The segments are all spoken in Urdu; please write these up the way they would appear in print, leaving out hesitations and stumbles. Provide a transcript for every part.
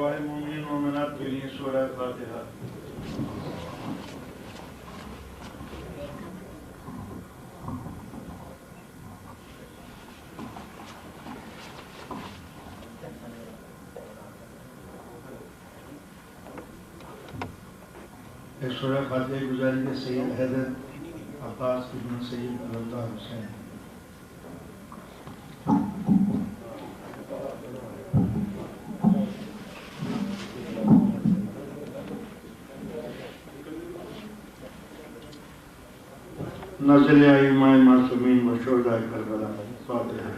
ارواح مومنین مومنات کے لیے سورہ فاتحہ۔ ایک سورہ فاتحہ گزاری کے سید حیدر عباس بن سید اللہ حسین۔ نازل ائمہ معصومین و شہداء کربلا۔ فاتحہ۔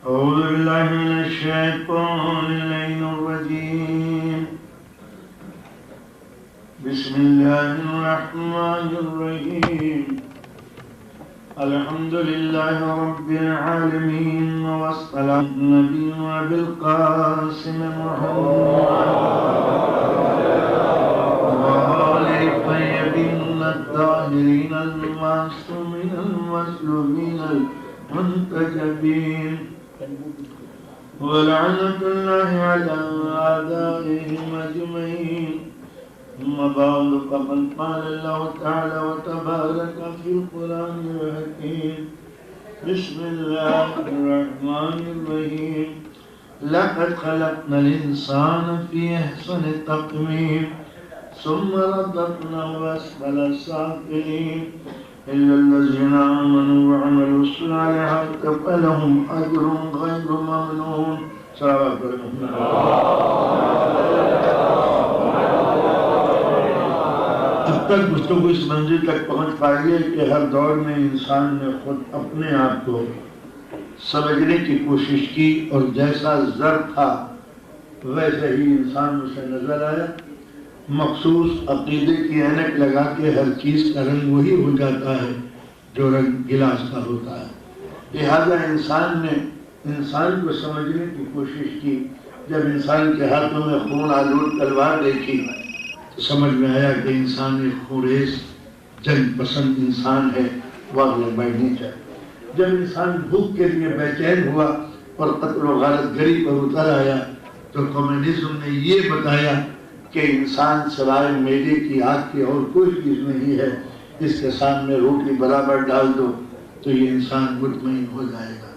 اعوذ باللہ من الشیطان اللعین الرجیم، بسم اللہ الرحمن الرحیم، الحمد للہ رب العالمین، والصلاة النبی بالقاسم محمد وآلہ الطیبین الطاہرین المعصومین المسلوبین المنتجبین، ولعنة الله على أعدائهم أجمعين. ثم بعد فقد قال الله تعالى وتبارك في القرآن الحكيم، بسم الله الرحمن الرحيم، لقد خلقنا الإنسان في أحسن تقويم ثم رددناه أسفل سافلين إلا الذين آمنوا وعملوا الصالحات فلهم أجر غير ممنون۔ صلوات اب تک گفتگو اس منزل تک پہنچ پائی ہے کہ ہر دور میں انسان نے خود اپنے آپ کو سمجھنے کی کوشش کی، اور جیسا زر تھا ویسے ہی انسان اسے نظر آیا۔ مخصوص عقیدے کی اینک لگا کے ہر چیز کا رنگ وہی ہو جاتا ہے جو رنگ گلاس کا ہوتا ہے۔ لہذا انسان نے انسان کو سمجھنے کی کوشش کی۔ جب انسان کے ہاتھوں میں خون آلود تلوار دیکھی تو سمجھ میں آیا کہ انسان ایک خونریز جنگ پسند انسان ہے، وہ آگے بڑھنی چاہیے۔ جب انسان بھوک کے لیے بے چین ہوا اور قتل و غارت گری پر اتر آیا تو کمیونزم نے یہ بتایا کہ انسان سوائے میلے کی آگ کی اور کوئی چیز نہیں ہے، اس کے سامنے روٹی برابر ڈال دو تو یہ انسان مطمئن ہو جائے گا۔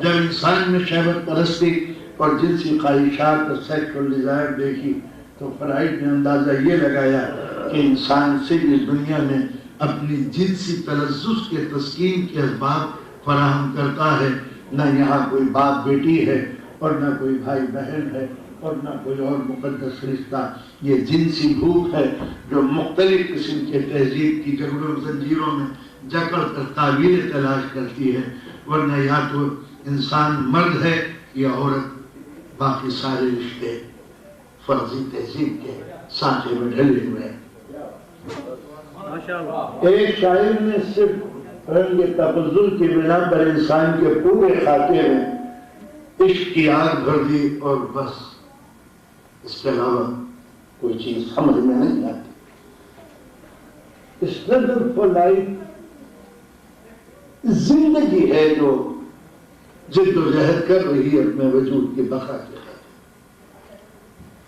جب انسان میں شہوت پرستی اور جنسی خواہشات اور سیکشل ڈیزائر دیکھی تو فرائڈ نے اندازہ یہ لگایا کہ انسان صرف اس دنیا میں اپنی جنسی تلذذ کے تسکین کے اسباب فراہم کرتا ہے، نہ یہاں کوئی باپ بیٹی ہے اور نہ کوئی بھائی بہن ہے اور نہ کوئی اور مقدس رشتہ۔ یہ جنسی بھوک ہے جو مختلف قسم کے تہذیب کی جگڑوں زنجیروں میں جکڑ کر تعبیریں تلاش کرتی ہے، ورنہ یا تو انسان مرد ہے یا عورت، باقی سارے رشتے فرضی تہذیب کے سانچے میں ڈھلے ہوئے ہیں۔ ایک شاعر نے صرف رنگ تفضل کی بنا پر انسان کے پورے خاکے میں عشق کی آگ بھر دی اور بس، اس کے علاوہ کوئی چیز سمجھ میں نہیں آتی۔ اسٹرگل فار لائف زندگی ہے جو جد و جہد کر رہی ہے اپنے وجود کی بقا کے لیے۔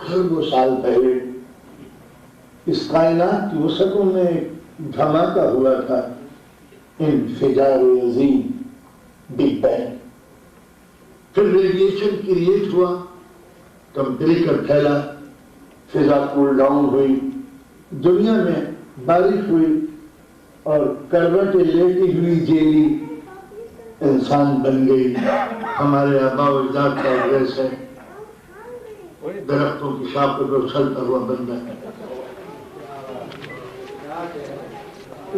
اربوں سال پہلے اس کائنات کی وسعتوں میں دھماکہ ہوا تھا، انفجار عظیم، بگ بینگ۔ پھر ریڈیشن کریٹ ہوا، ٹمپریچر پھیلا، فضا کول ڈاؤن ہوئی، دنیا میں بارش ہوئی اور کروٹیں لیٹی ہوئی جیلی انسان بن گئی۔ ہمارے آباء و اجداد کا ایڈریس ہے، درختوں کی شاخوں پر اچھلتا ہوا بندہ۔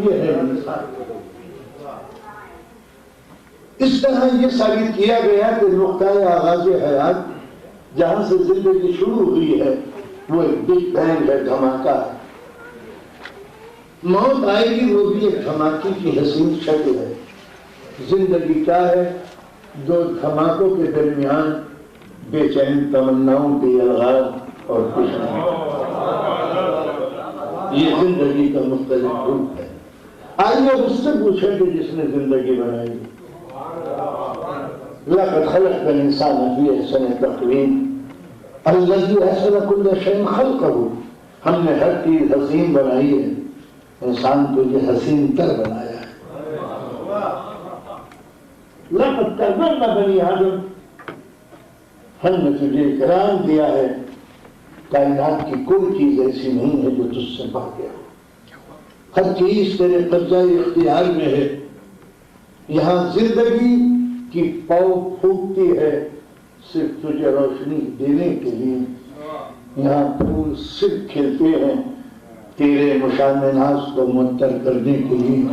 یہ ہے انسان۔ اس طرح یہ ثابت کیا گیا کہ نقطۂ آغاز حیات جہاں سے زندگی شروع ہوئی ہے وہ ایک بگ بینگ ہے، دھماکہ ہے۔ موت آئے گی وہ بھی ایک دھماکے کی حسین شکل ہے۔ زندگی کیا ہے؟ دو دھماکوں کے درمیان بے چین تمناؤں کے الغاز اور خوشی۔ یہ زندگی کا مختلف روپ ہے. آئیے اس سے پوچھیں کہ جس نے زندگی بنائی. لقد خلقنا الانسان فی احسن تقویم الذی احسن کل شیء خلقہ. ہم نے ہر چیز حسین بنائی ہے، انسان کو یہ حسین تر بنایا ہے. لقد کرمنا بنی آدم، ہم نے تجھے اکرام دیا ہے. کائنات کی کوئی چیز ایسی نہیں ہے جو تجھ سے بڑھ گیا. ہر چیز تیرے قبضہ اختیار میں ہے. یہاں زندگی کی پاؤ پھوٹتی ہے صرف تجھے روشنی دینے کے لیے. یہاں پھول صرف کھلتے ہیں تیرے مشان ناز کو معطر کرنے کے لیے.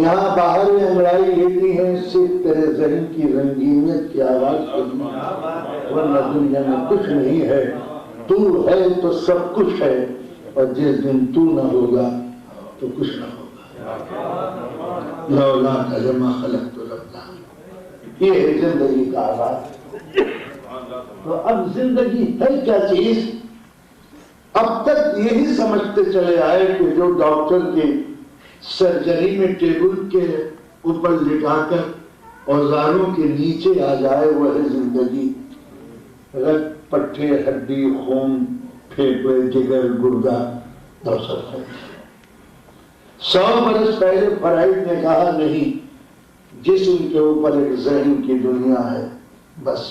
یہاں باہر انگڑائی لیتی ہیں صرف تیرے ذہن کی رنگینیت کی آواز کے لیے، ورنہ دنیا میں کچھ نہیں ہے. تو ہے تو سب کچھ ہے، اور جس دن تو نہ ہوگا تو کچھ نہ ہوگا. لولاک لما خلقت الابدان، یہ ہے زندگی کا آغاز. تو اب زندگی ہے کیا چیز؟ اب تک یہی سمجھتے چلے آئے کہ جو ڈاکٹر کی سرجری میں ٹیبل کے اوپر لٹا کر اوزاروں کے نیچے آ جائے وہ ہے زندگی. رگ پٹھے ہڈی خون پھیپھڑے جگر گردہ دوسر ہے. 100 برس پہلے فرائڈ نے کہا نہیں، جسم کے اوپر ایک ذہن کی دنیا ہے، بس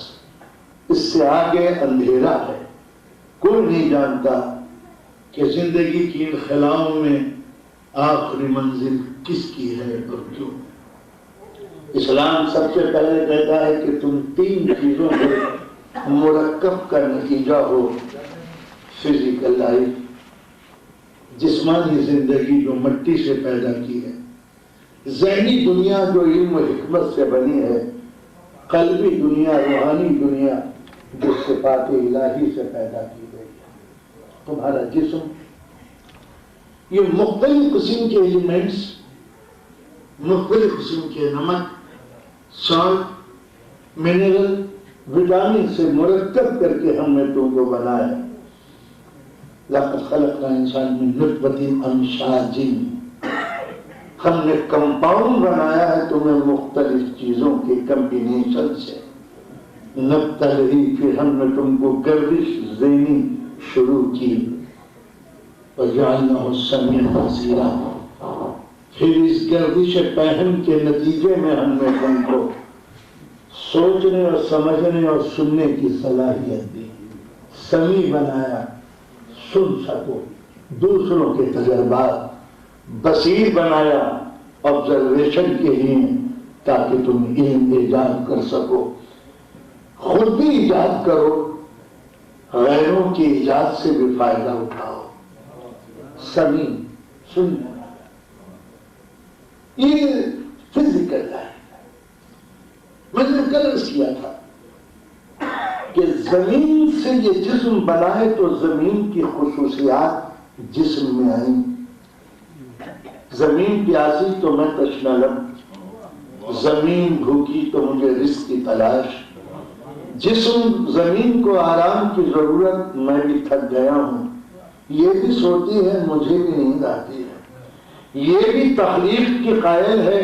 اس سے آگے اندھیرا ہے. کوئی نہیں جانتا کہ زندگی کی ان خلاؤں میں آخری منزل کس کی ہے اور کیوں. اسلام سب سے پہلے کہتا ہے کہ تم 3 چیزوں کے مرکب کا نتیجہ ہو. فزیکل لائف، جسمانی زندگی جو مٹی سے پیدا کی ہے. ذہنی دنیا جو علم و حکمت سے بنی ہے. قلبی دنیا، روحانی دنیا جو صفات الہی سے پیدا کی گئی ہے. تمہارا جسم یہ مختلف قسم کے ایلیمنٹس، مختلف قسم کے نمک، سالٹ، منرل، وٹامن سے مرکب کر کے ہم نے تم کو بنایا. لقد خلقنا الانسان من نطفة امشاج، ہم نے کمپاؤنڈ بنایا ہے تمہیں مختلف چیزوں کے کمبینیشن سے. نبتلہی، پھر ہم نے تم کو گردش ذہنی شروع کی. وجعلناہ سمیعا بصیرا، پھر اس گردش پہن کے نتیجے میں ہم نے تم کو سوچنے اور سمجھنے اور سننے کی صلاحیت دی. سمیع بنایا، سن سکو دوسروں کے تجربات. بصیر بنایا آبزرویشن کے لیے تاکہ تم علم ایجاد کر سکو. خود بھی ایجاد کرو، غیروں کی ایجاد سے بھی فائدہ اٹھاؤ. سمیع، سن، یہ فزیکل لائف. میں نے کل عرض کیا تھا کہ زمین سے یہ جسم بنا ہے تو زمین کی خصوصیات جسم میں آئیں. زمین پیاسی تو میں تشنہ لب، زمین بھوکی تو مجھے رزق کی تلاش. جسم زمین کو آرام کی ضرورت، میں بھی تھک گیا ہوں. یہ بھی سوتی ہے، مجھے بھی نیند آتی ہے. یہ بھی تخلیق کی قائل ہے،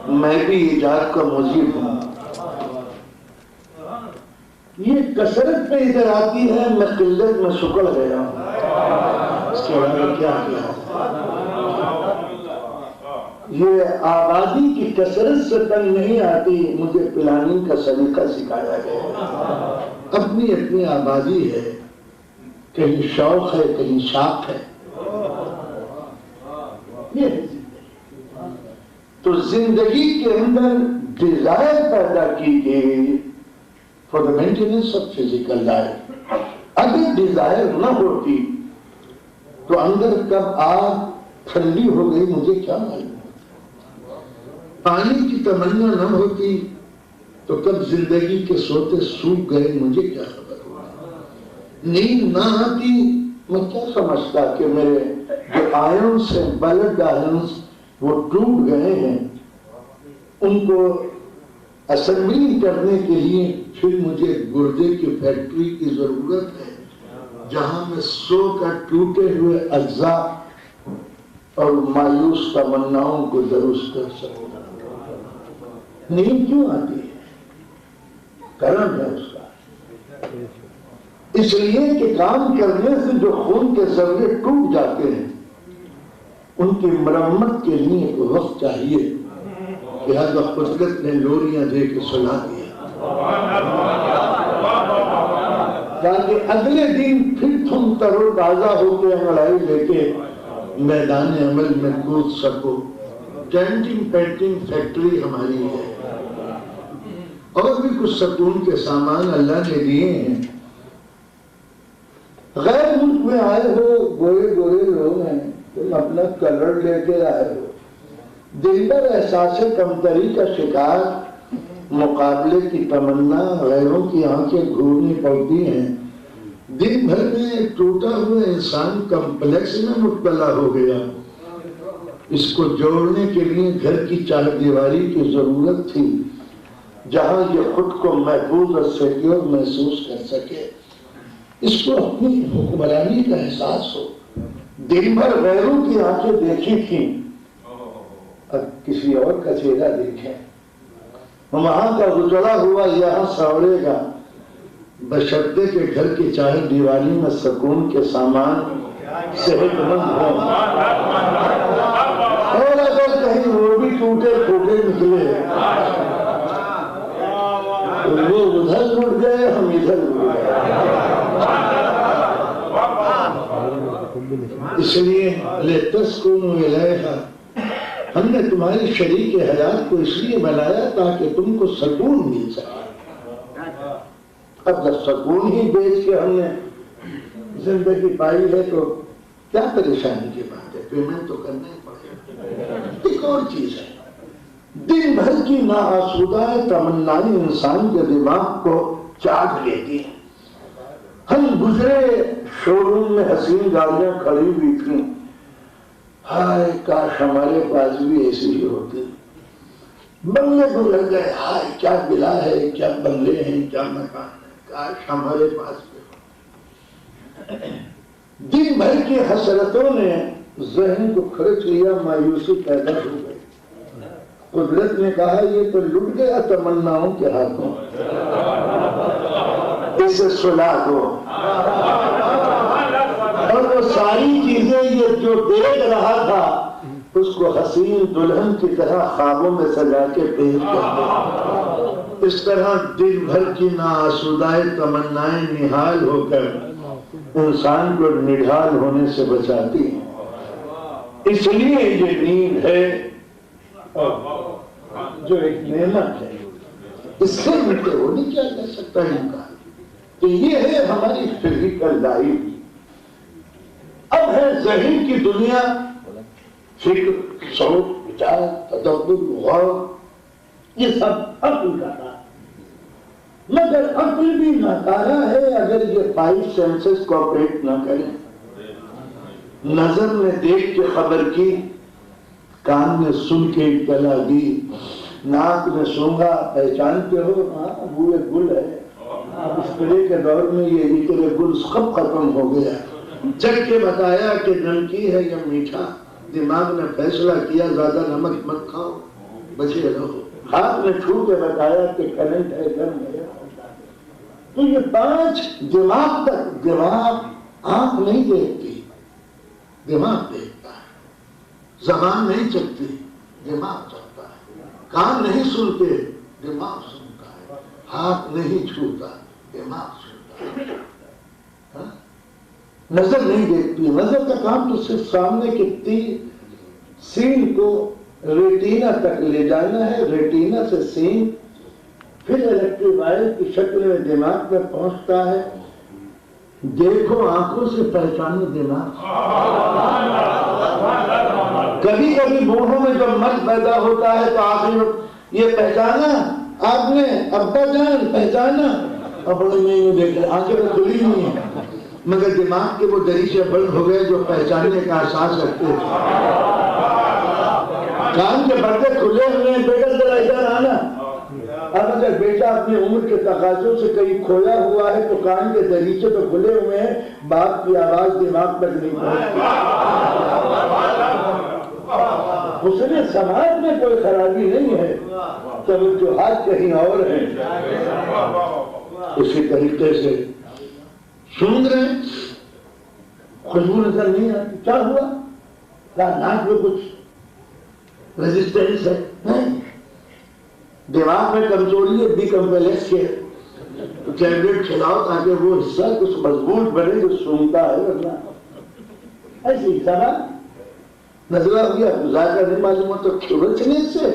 میں بھی ایجاد کا مجیب ہوں. یہ کثرت پہ ادھر آتی ہے، میں قلت میں سکڑ گیا ہوں. اس کے بعد میں کیا کیا؟ یہ آبادی کی کثرت سے تنگ نہیں آتی، مجھے پلاننگ کا سلیقہ سکھایا گیا. اپنی اپنی آبادی ہے، کہیں شوق ہے کہیں شاق ہے. یہ تو زندگی کے اندر ڈیزائر پیدا کی گئی for the maintenance of physical life. اگر ڈیزائر نہ ہوتی تو اندر کب آگ ٹھنڈی ہو گئی مجھے کیا معلوم. پانی کی تمنا نہ ہوتی تو کب زندگی کے سوتے سوکھ گئے مجھے کیا خبر ہوگا. نیند نہ آتی میں کیا سمجھتا کہ میرے جو آئنس ہیں، بلڈ آئنس، وہ ٹوٹ گئے ہیں. ان کو اسمبلی کرنے کے لیے پھر مجھے گردے کی فیکٹری کی ضرورت ہے جہاں میں سو کر ٹوٹے ہوئے اجزاء اور مایوس تمناؤں کو درست کر سکوں۔ نیند کیوں آتی ہے؟ کرم ہے اس کا، اس لیے کہ کام کرنے سے جو خون کے ذرے ٹوٹ جاتے ہیں ان کی مرمت کے لیے ایک وقت چاہیے، لہذا قدرت نے لوریاں دے کے سلا دیا تاکہ اگلے دن پھر تم تر و تازہ ہو کے انگڑائی لے کے میدان عمل میں کود سکو۔ ٹینٹنگ پینٹنگ فیکٹری ہماری ہے، اور بھی کچھ سکون کے سامان اللہ نے دیے ہیں۔ غیر ملک میں آئے ہو، گورے گورے لوگ ہیں، تم اپنا کلر لے کے آئے ہو، دن بھر احساس کمتری کا شکار، مقابلے کی تمنا، غیروں کی آنکھیں گھورنی پڑتی ہیں۔ دن بھر میں ٹوٹا ہوا انسان کمپلیکس میں مبتلا ہو گیا۔ اس کو جوڑنے کے لیے گھر کی چار دیواری کی ضرورت تھی جہاں یہ خود کو محفوظ اور سیکیور محسوس کر سکے، اس کو اپنی حکمرانی کا احساس ہو۔ دن بھر غیروں کی آنکھیں دیکھی تھیں، اب کسی اور کا چہرہ دیکھیں، وہاں کا گزرا ہوا یہاں سنورے گا، بشرطے کے گھر کی چاہے دیواری میں سکون کے سامان صحت مند ہوں، اور اگر کہیں وہ بھی ٹوٹے پھوٹے نکلے تو وہ ادھر لٹ گئے، ہم ادھر لٹ گئے۔ اس لیے لِتَسْكُنُوا إِلَيْهَا، ہم نے تمہاری شریک حیات کو اس لیے بنایا تاکہ تم کو سکون مل سکے۔ اب جب سکون ہی بیچ کے ہم نے زندگی پائی ہے تو کیا پریشانی کی بات ہے، پیمنٹ تو کرنا ہی پڑے گا۔ ایک اور چیز ہے، دن بھر کی ناآسودہ تمنائیں انسان کے دماغ کو چاٹ لیتی ہیں۔ ہم گزرے شو روم میں حسین گاڑیاں کھڑی ہوئی تھیں، ہائے کاش ہمارے پاس بھی ایسی ہی ہوتی۔ بنگلے گزر گئے، ہائے کیا ولا ہے، کیا بنگلے ہیں، کیا مکان ہے، کاش ہمارے پاس بھی ہو۔ دن بھر کی حسرتوں نے ذہن کو کھرچ لیا، مایوسی پیدا ہو گئی۔ قدرت نے کہا یہ تو لٹ گیا تمناؤں کے ہاتھوں، اسے سلا دو، اور وہ ساری چیزیں یہ جو دیکھ رہا تھا اس کو حسین دلہن کی طرح خوابوں میں سجا کے پیش کر دو۔ اس طرح دن بھر کی ناآسودہ تمنائیں نہال ہو کر انسان کو نڈھال ہونے سے بچاتی ہیں۔ اس لیے یہ نیند ہے جو ایک نعمت ہے، اس سے ملتے وہ نہیں کیا جا سکتا انکار۔ تو یہ ہے ہماری فزیکل لائف۔ اب ہے ذہن کی دنیا، فکر، سوچ، وچار، تدبر، غور، یہ سب عقل کا کام، مگر عقل بھی ناکارہ ہے اگر یہ 5 سینسز کوآپریٹ نہ کریں۔ نظر نے دیکھ کے خبر کی، کان نے سن کے اطلاع دی، ناک نے سونگا، پہچانتے ہو ہاں بوئے گل ہے۔ اب اسپرے کے دور میں یہ عطر گل سب ختم ہو گیا۔ جگ کے بتایا کہ نمکی ہے یا میٹھا، دماغ نے فیصلہ کیا زیادہ نمک مت کھاؤ، بچے رہو۔ ہاتھ نے چھو کے بتایا کہ کرنٹ ہے، گرم ہے۔ تو یہ 5 دماغ تک، دماغ آنکھ نہیں دیکھتی، دماغ دیکھتا ہے۔ زبان نہیں چلتی، دماغ چلتا ہے۔ کان نہیں سنتے، دماغ سنتا ہے۔ ہاتھ نہیں چھوتا، دماغ چھوتا ہے۔ نظر نہیں دیکھتی، نظر کا کام تو صرف سامنے کی سین کو ریٹینا تک لے جانا ہے، ریٹینا سے سین پھر الیکٹرک وائر کی شکل میں دماغ میں پہنچتا ہے۔ دیکھو آنکھوں سے پہچانو دماغ۔ کبھی کبھی بوڑھوں میں جب مت پیدا ہوتا ہے تو آخر یہ پہچانا آپ نے، ابا جان پہچانا، اب نہیں دیکھا، آنکھیں تو کھلی نہیں ہیں، مگر دماغ کے وہ دریچے بند ہو گئے جو پہچاننے کا احساس رکھتے ہیں۔ کان کے پردے کھلے ہوئے ہیں، بیٹا ذرا ادھر آنا، اب اگر بیٹا اپنی عمر کے تقاضوں سے کہیں کھویا ہوا ہے تو کان کے دریچے تو کھلے ہوئے ہیں، باپ کی آواز دماغ تک نہیں پہنچتی۔ اس لیے سماج میں کوئی خرابی نہیں ہے، توجہات کہیں اور ہیں۔ اسی طریقے سے سن رہے ہیں، خوشبو نظر نہیں آتی، کیا ہوا؟ کیا ناک میں کچھ ریزسٹنس ہے؟ نہیں، دماغ میں کمزوری ہے، بی کمپلیکس کے ٹیبلٹ کھلاؤ تاکہ وہ حصہ کچھ مضبوط بنے جو سنتا ہے، ورنہ ایسی سماج نظرہ ہو گیا، ذائقہ نہیں معلوم ہوتا، کھرچنے سے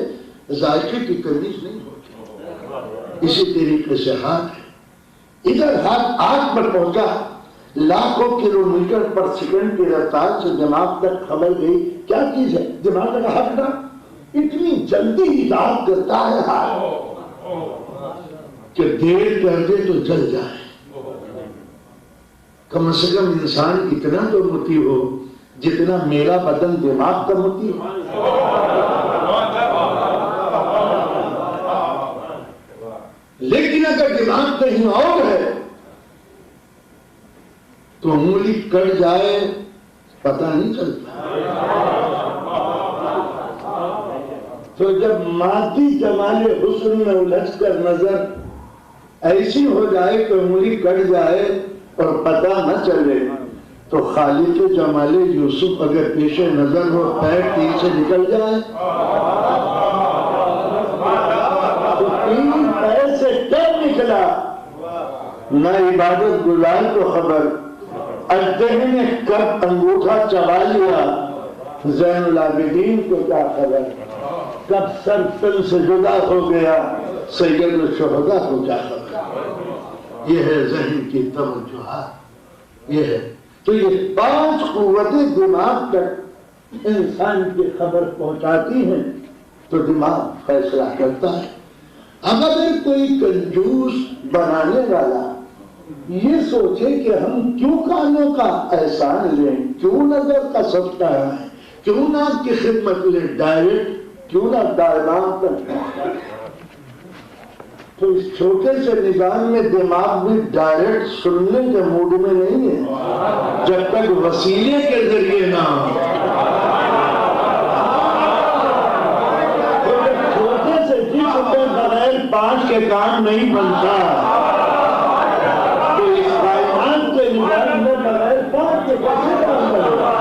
ذائقے کی تمیز نہیں ہوتی۔ اسی طریقے سے ہاتھ ہے، ادھر ہاتھ آنکھ پر پہنچا، لاکھوں کلومیٹر پر سیکنڈ کی رفتار سے دماغ تک خبر گئی، کیا چیز ہے؟ دماغ کا ہاتھ نہ اتنی جلدی ہدایت کرتا ہے ہاتھ کہ دیر کر دے تو جل جائے۔ کم سے کم انسان اتنا تو مطیع ہو جتنا میرا بدن دماغ کا مطیع ہو۔ لیکن اگر دماغ کہیں اور ہے تو انگلی کٹ جائے پتہ نہیں چلتا۔ تو جب مادی جمال حسن میں الجھ کر نظر ایسی ہو جائے کہ انگلی کٹ جائے اور پتہ نہ چلے، تو خالق جمال یوسف اگر پیش نظر ہو، پیر تیر سے نکل جائے تو تین پیر سے کب نکلا؟ نہ عبادت گزار کو خبر، الدہن نے کب انگوٹھا چبا لیا، زین العابدین کو کیا خبر، کب سر تن سے جدا ہو گیا، سید الشہداء کو کیا خبر۔ یہ ہے ذہن کی توجہات، یہ ہے۔ تو یہ 5 قوتیں دماغ تک انسان کی خبر پہنچاتی ہیں تو دماغ فیصلہ کرتا ہے۔ اب اگر کوئی کنجوس بنانے والا یہ سوچے کہ ہم کیوں کانوں کا احسان لیں، کیوں نظر کا صدقہ ہے، کیوں ناک کی خدمت لیں ڈائریکٹ، کیوں نہ دائران تک، تو اس چھوٹے سے نظام میں دماغ بھی ڈائریکٹ سننے کے موڈ میں نہیں ہے جب تک وسیلے کے ذریعے نہ ہو۔ چھوٹے سے جسم کے بغیر 5 کے کام نہیں بنتا، تو اس کائنات کے نظام میں بغیر 5 کے کیسے کام بنتا؟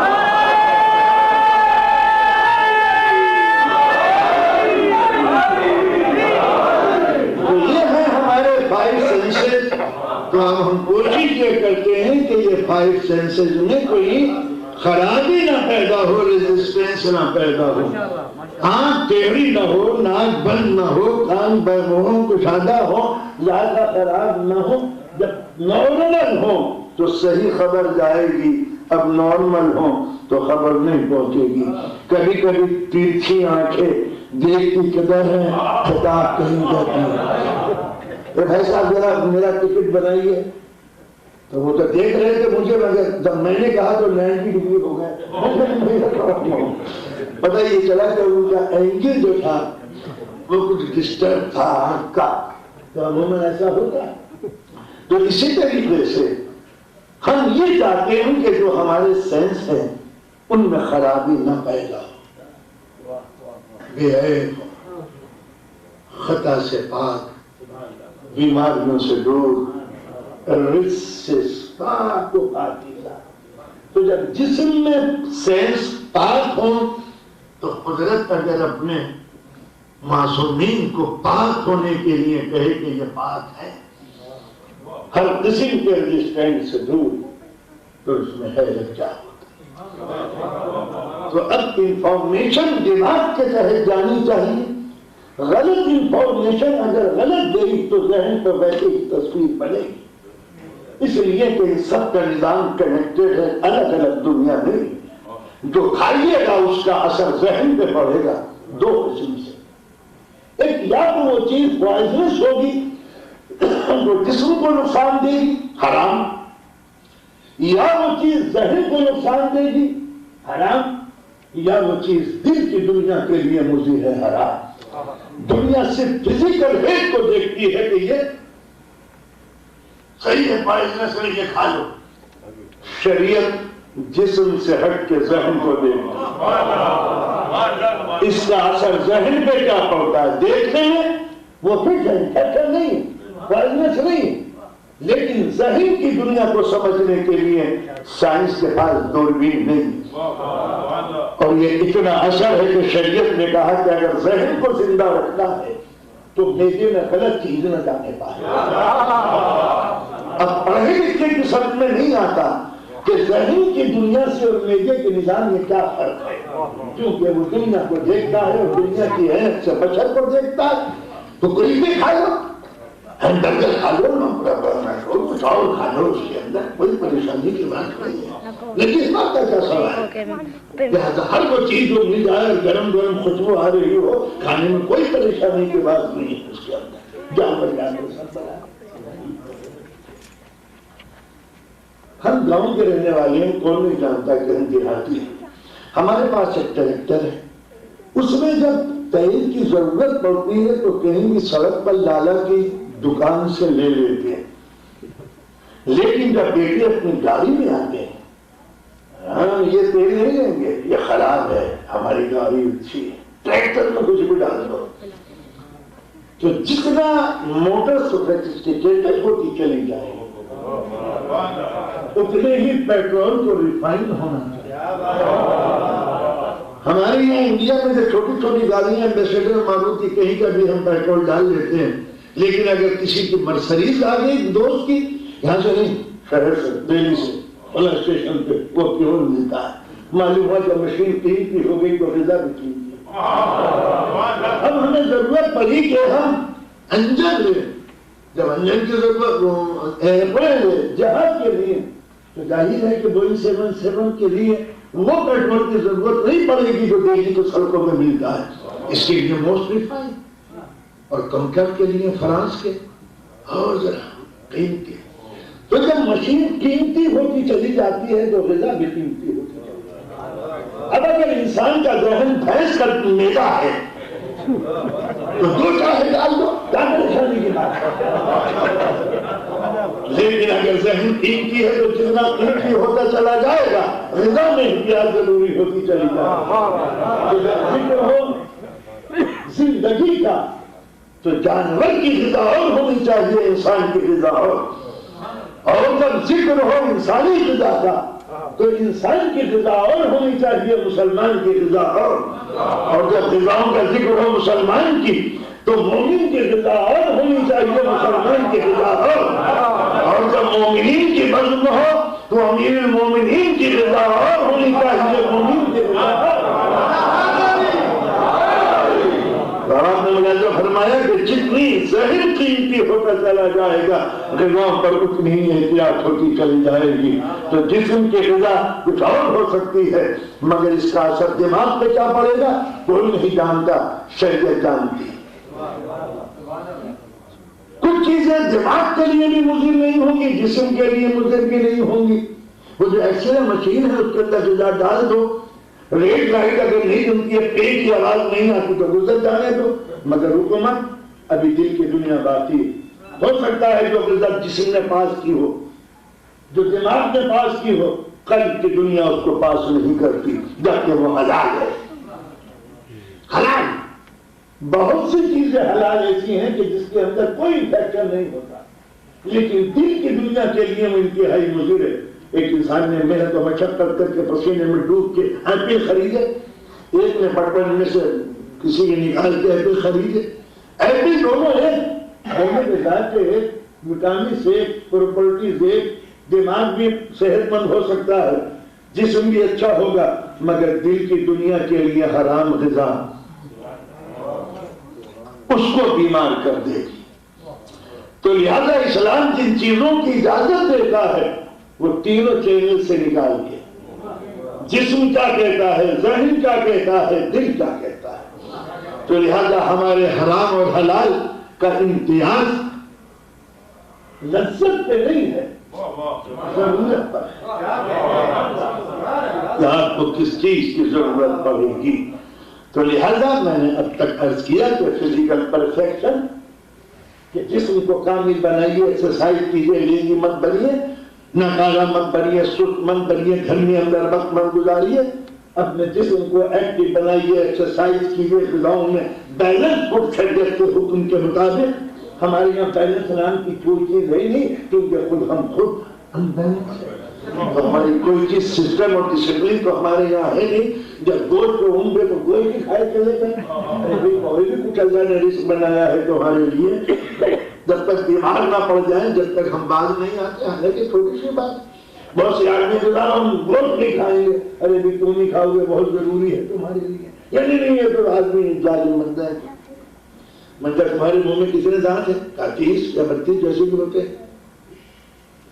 تو ہم کوشش یہ کرتے ہیں کہ یہ 5 سینسز میں کوئی خرابی نہ پیدا ہو، ریزسٹنس نہ پیدا ہو، آنکھ ٹیڑھی نہ ہو، ناک بند نہ ہو، کان بہموں کشادہ ہو، ذائقہ خراب نہ ہو۔ جب نارمل ہو تو صحیح خبر جائے گی، اب نارمل ہو تو خبر نہیں پہنچے گی۔ کبھی کبھی تیرچھی آنکھیں دیکھتی قدر ہے، خطاب کہیں جاتی ہے، بھائی صاحب ذرا میرا ٹکٹ بنائیے، تو وہ تو دیکھ رہے تھے مجھے، مگر جب میں نے کہا تو 90 ڈگری ہو گئے۔ پتہ یہ چلا کہ ان کا اینگل جو تھا وہ کچھ ڈسٹرب تھا آنکھ کا، تو عموماً ایسا ہوتا ہے۔ تو اسی طریقے سے ہم یہ چاہتے ہیں کہ جو ہمارے سینس ہیں ان میں خرابی نہ پیدا ہو، بے عیب ہو، خطا سے پاک، بیماریوں سے دور، رزق سے پاک و پاکیزہ۔ تو جب جسم میں سینس پاک ہوں تو قدرت اگر اپنے معصومین کو پاک ہونے کے لیے کہے کہ یہ پاک ہے، ہر قسم کے رجسٹنٹ سے دور، تو اس میں حیرت کیا ہوتا ہے۔ تو اب انفارمیشن دماغ کے تحت جانی چاہیے۔ غلط انفارمیشن اگر غلط گئی تو ذہن تو ویسے ہی تصویر بنے گی، اس لیے کہ ان سب کا نظام کنیکٹڈ ہے، الگ الگ دنیا میں۔ جو کھائیے گا اس کا اثر ذہن پہ پڑے گا 2 قسم سے، ایک یا تو وہ چیز پوائزنس ہوگی جو جسم کو نقصان دے گی، حرام، یا وہ چیز ذہن کو نقصان دے گی، حرام، یا وہ چیز دل کی دنیا کے لیے مضر ہے، حرام۔ دنیا صرف فزیکل ہیٹ کو دیکھتی ہے کہ یہ صحیح ہے، پائزنس ہے، یہ کھا لو. شریعت جسم سے ہٹ کے ذہن کو دیکھتی ہے. اس کا اثر ذہن پہ کیا پڑتا ہے دیکھنے میں وہ فٹ ہے، فیکٹر نہیں، پائزنس نہیں، لیکن ذہن کی دنیا کو سمجھنے کے لیے سائنس کے پاس دوربین نہیں. اور یہ اتنا اثر ہے کہ شریعت نے کہا کہ اگر ذہن کو زندہ رکھنا ہے تو میدے میں غلط چیز نہ جانے پائے. اب پڑھے لکھے کی سمجھ میں نہیں آتا کہ ذہن کی دنیا سے اور میدے کے نظام میں کیا فرق ہے، کیونکہ وہ دنیا کو دیکھتا ہے اور دنیا کی عینت سے بشر کو دیکھتا ہے. تو کوئی بھی کھا لو، ہمبرگر کھا لو، چاول کھا لو، اس کے اندر کوئی پریشانی کی بات نہیں ہے. لیکن اس بات کا کیا سوال ہے، لہٰذا ہر وہ چیز جو مل جائے اور گرم گرم خوشبو آ رہی ہو، کھانے میں کوئی پریشانی کی بات نہیں ہے. اس کے اندر جانور ہم گاؤں کے رہنے والے ہیں، کون نہیں جانتا کہ ہم دیہاتی ہیں. ہمارے پاس ایک ٹریکٹر ہے، اس میں جب تیل کی ضرورت پڑتی ہے تو کہیں بھی سڑک پر لالا کی دکان سے لے لیتے ہیں. لیکن جب بیٹے اپنی گاڑی میں آتے ہیں، ہاں یہ تیل نہیں لیں گے، یہ خراب ہے، ہماری گاڑی اچھی ہے، ٹریکٹر میں کچھ بھی ڈال دو. تو جتنا موٹر سوفیسٹیکیٹڈ ہوتی چلی جائے اتنے ہی پیٹرول کو ریفائن ہونا چاہیے. ہمارے یہاں انڈیا میں جو چھوٹی چھوٹی گاڑیاں ایمبیسیڈر ماروتی کہیں کا بھی ہم پیٹرول ڈال لیتے ہیں، لیکن اگر کسی کی مرسڈیز آ گئی دوست کی، یہاں سے نہیں، شہر سے، دہلی سے، فلاں اسٹیشن پہ وہ پیور ملتا ہے. معلوم ہوا کہ مشین قیمتی ہو گئی تو غذا بھی قیمتی. اب ہمیں ضرورت پڑی کہ ہم انجن لیں. جب انجن کی ضرورت ایئرپلین لے جہاز کے لیے تو ظاہر ہے کہ بوئنگ 777 کے لیے وہ پیٹرول کی ضرورت نہیں پڑے گی جو دہلی کے سڑکوں میں ملتا ہے. اس کے لیے موسٹ ریفائن، اور کمکر کے لیے فرانس کے، اور ذرا قیمتی. تو جب مشین قیمتی ہوتی چلی جاتی ہے تو غذا بھی قیمتی ہوتی چلی جاتی ہے. اب اگر انسان کا ذہن بھینس کا میدا ہے تو دو چاہے ڈال دو، کیا پریشانی کی بات ہے. لیکن اگر ذہن قیمتی ہے تو جتنا قیمتی ہوتا چلا جائے گا غذا میں احتیاط ضروری ہوتی چلی جائے گی. ذکر ہو زندگی کا تو جانور کی غذا اور ہونی چاہیے، انسان کی غذا اور جب ذکر ہو انسانی غذا کا تو انسان کی غذا اور ہونی چاہیے، مسلمان کی غذا اور جب غذاؤں کا ذکر ہو مسلمان کی تو مومن کی غذا اور ہونی چاہیے، مسلمان کی غذا اور جب مومنین کی بزم ہو تو امیر المومنین کی غذا اور ہونی چاہیے، مومن کی غذا. آپ نے مجھے فرمایا کہ جتنی ذہن قیمتی ہوتا چلا جائے گا غذاؤں پر اتنی ہی احتیاط ہوتی چلی جائے گی. تو جسم کی غذا کچھ اور ہو سکتی ہے مگر اس کا اثر دماغ پہ کیا پڑے گا کوئی نہیں جانتا، شریعت جانتی. کچھ چیزیں دماغ کے لیے بھی مضر نہیں ہوں گی، جسم کے لیے مضر بھی نہیں ہوں گی. وہ جو ایکس رے مشین ہے اس کے اندر غذا ڈال دو، ریڈ لائٹ اگر نہیں جمتی ہے، پیٹ کی آواز نہیں آتی تو گزر جانے دو، مگر حکومت ابھی دل کی دنیا باقی ہے. ہو سکتا ہے جو غذا جسم نے پاس کی ہو، جو دماغ نے پاس کی ہو، قلب کی دنیا اس کو پاس نہیں کرتی جبکہ وہ حلال ہے. حلال بہت سی چیزیں حلال ایسی ہیں کہ جس کے اندر کوئی انفیکشن نہیں ہوتا، لیکن دل کی دنیا کے لیے وہ انتہائی مضر ہے. ایک انسان نے محنت و مشقت کر کے پسینے میں ڈوب کے ایپل خریدے، ایک نے بڑپن میں سے کسی نے نکال کے ایپل خریدے. ایپل دونوں ہیں، دونوں کے ذات ایک، وٹامن ایک، پراپرٹیز ایک، دماغ بھی صحت مند ہو سکتا ہے، جسم بھی اچھا ہوگا، مگر دل کی دنیا کے لیے حرام غذا اس کو بیمار کر دے گی. تو لہذا اسلام جن چیزوں کی اجازت دیتا ہے وہ تینوں چینل سے نکال کے، جسم کیا کہتا ہے، ذہن کیا کہتا ہے، دل کیا کہتا ہے. تو لہذا ہمارے حرام اور حلال کا امتیاز لذت پہ نہیں ہے، ضرورت پر ہے. آپ کو کس چیز کی ضرورت پڑے گی. تو لہذا میں نے اب تک عرض کیا کہ فزیکل پرفیکشن، کہ جسم کو کامل بنائیے، ایکسرسائز کیجیے، لیزی مت بنیے، ناکارہ مت بنیے، سست مت بنیے، گھر میں اندر وقت مت گزاریے، اپنے جسم کو ایکٹیو بنائیے، ایکسرسائز کیجیے، غذاؤں میں بیلنس فوڈ شریعت کے حکم کے مطابق۔ ہمارے یہاں بیلنس نام کی کوئی چیز ہے نہیں، کیونکہ ہم خود انبیلنس ہیں۔ تو ہماری کوئی چیز سسٹم اور ڈسپلن تو ہمارے یہاں ہے نہیں۔ جب گوشت کو ہوں گے تو گوشت ہی کھائے چلے گئے، کوئی بھی کچھ اللہ نے رزق بنایا ہے تمہارے لیے، جب تک بیمار نہ پڑ جائیں، جب تک ہم باز نہیں آتے۔ حالانکہ چھوٹی سی بات، بہت سے آدمی گزارا ہم گوشت نہیں کھائیں گے، ارے بھی تم نہیں کھاؤ گے، بہت ضروری ہے تمہارے لیے، یعنی نہیں ہے تو آدمی ظالم بنتا ہے۔ مگر تمہارے منہ میں کتنے دانت ہیں؟ 30 یا 32 جیسے بھی ہوتے ہیں،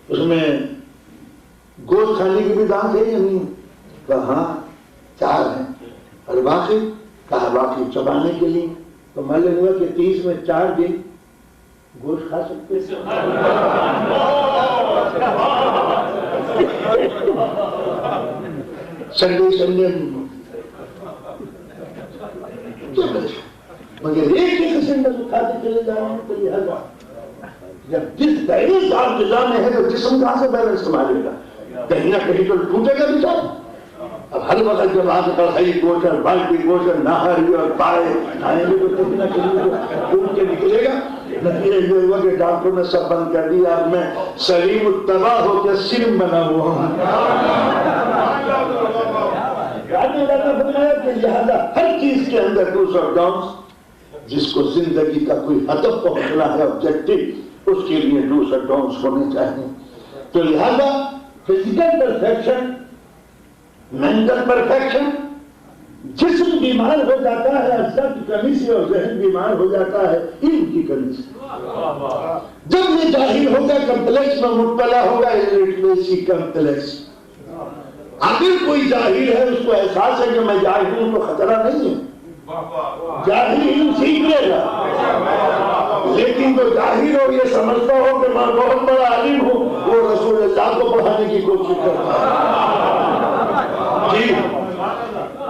اس میں گوشت کھانے کے بھی دانت ہے یا نہیں؟ کہا ہاں 4 ہیں، اور باقی کہا باقی چبانے کے لیے۔ تو معلوم ہوا کہ 30 میں 4 دن گوشت کھا سکتے ہیں۔ سنڈے مگر ایک ہی قسم کا کھاتے چلے جا رہے ہیں، تو یہ حل جب جس بیلنس آپ غذا میں ہے تو جسم کہاں سے بیلنس سنبھالے گا؟ کہیں نہ کہیں تو ٹوٹے گا بھی چاہے۔ اب ہر وقت جب آپ کڑھائی گوشت اور بالٹی گوشت نہاری اور پائے کھائیں گے تو کہیں نہ کہیں ٹوٹ کے نکلے گا۔ نتیجہ یہ ہوا کہ ڈاکٹر نے سب بند کر دیا، اب میں سلیم التباہ ہو کے سلم بنا ہوا ہوں۔ لہذا ہر چیز کے اندر ڈوز اور ڈونٹس، جس کو زندگی کا کوئی ہدف پہنچنا ہے، آبجیکٹو، اس کے لیے ڈوز اور ڈونٹس ہونے چاہیے۔ تو لہذا فزیکل پرفیکشن، مینٹل پرفیکشن، جسم بیمار ہو جاتا ہے اجزاء کی کمی سے اور ذہن بیمار ہو جاتا ہے علم کی کمی سے۔ جب یہ جاہل ہوگا، کمپلیکس میں مبتلا ہوگا، الٹریسی کمپلیکس۔ اگر کوئی جاہل ہے، اس کو احساس ہے کہ میں جاہل ہوں، تو خطرہ نہیں ہے، جاہل علم سیکھ لے گا۔ لیکن جو جاہل ہو، یہ سمجھتا ہو کہ میں بہت بڑا عالم ہوں، وہ رسول اللہ کو پڑھانے کی کوشش کرتا ہے۔ جی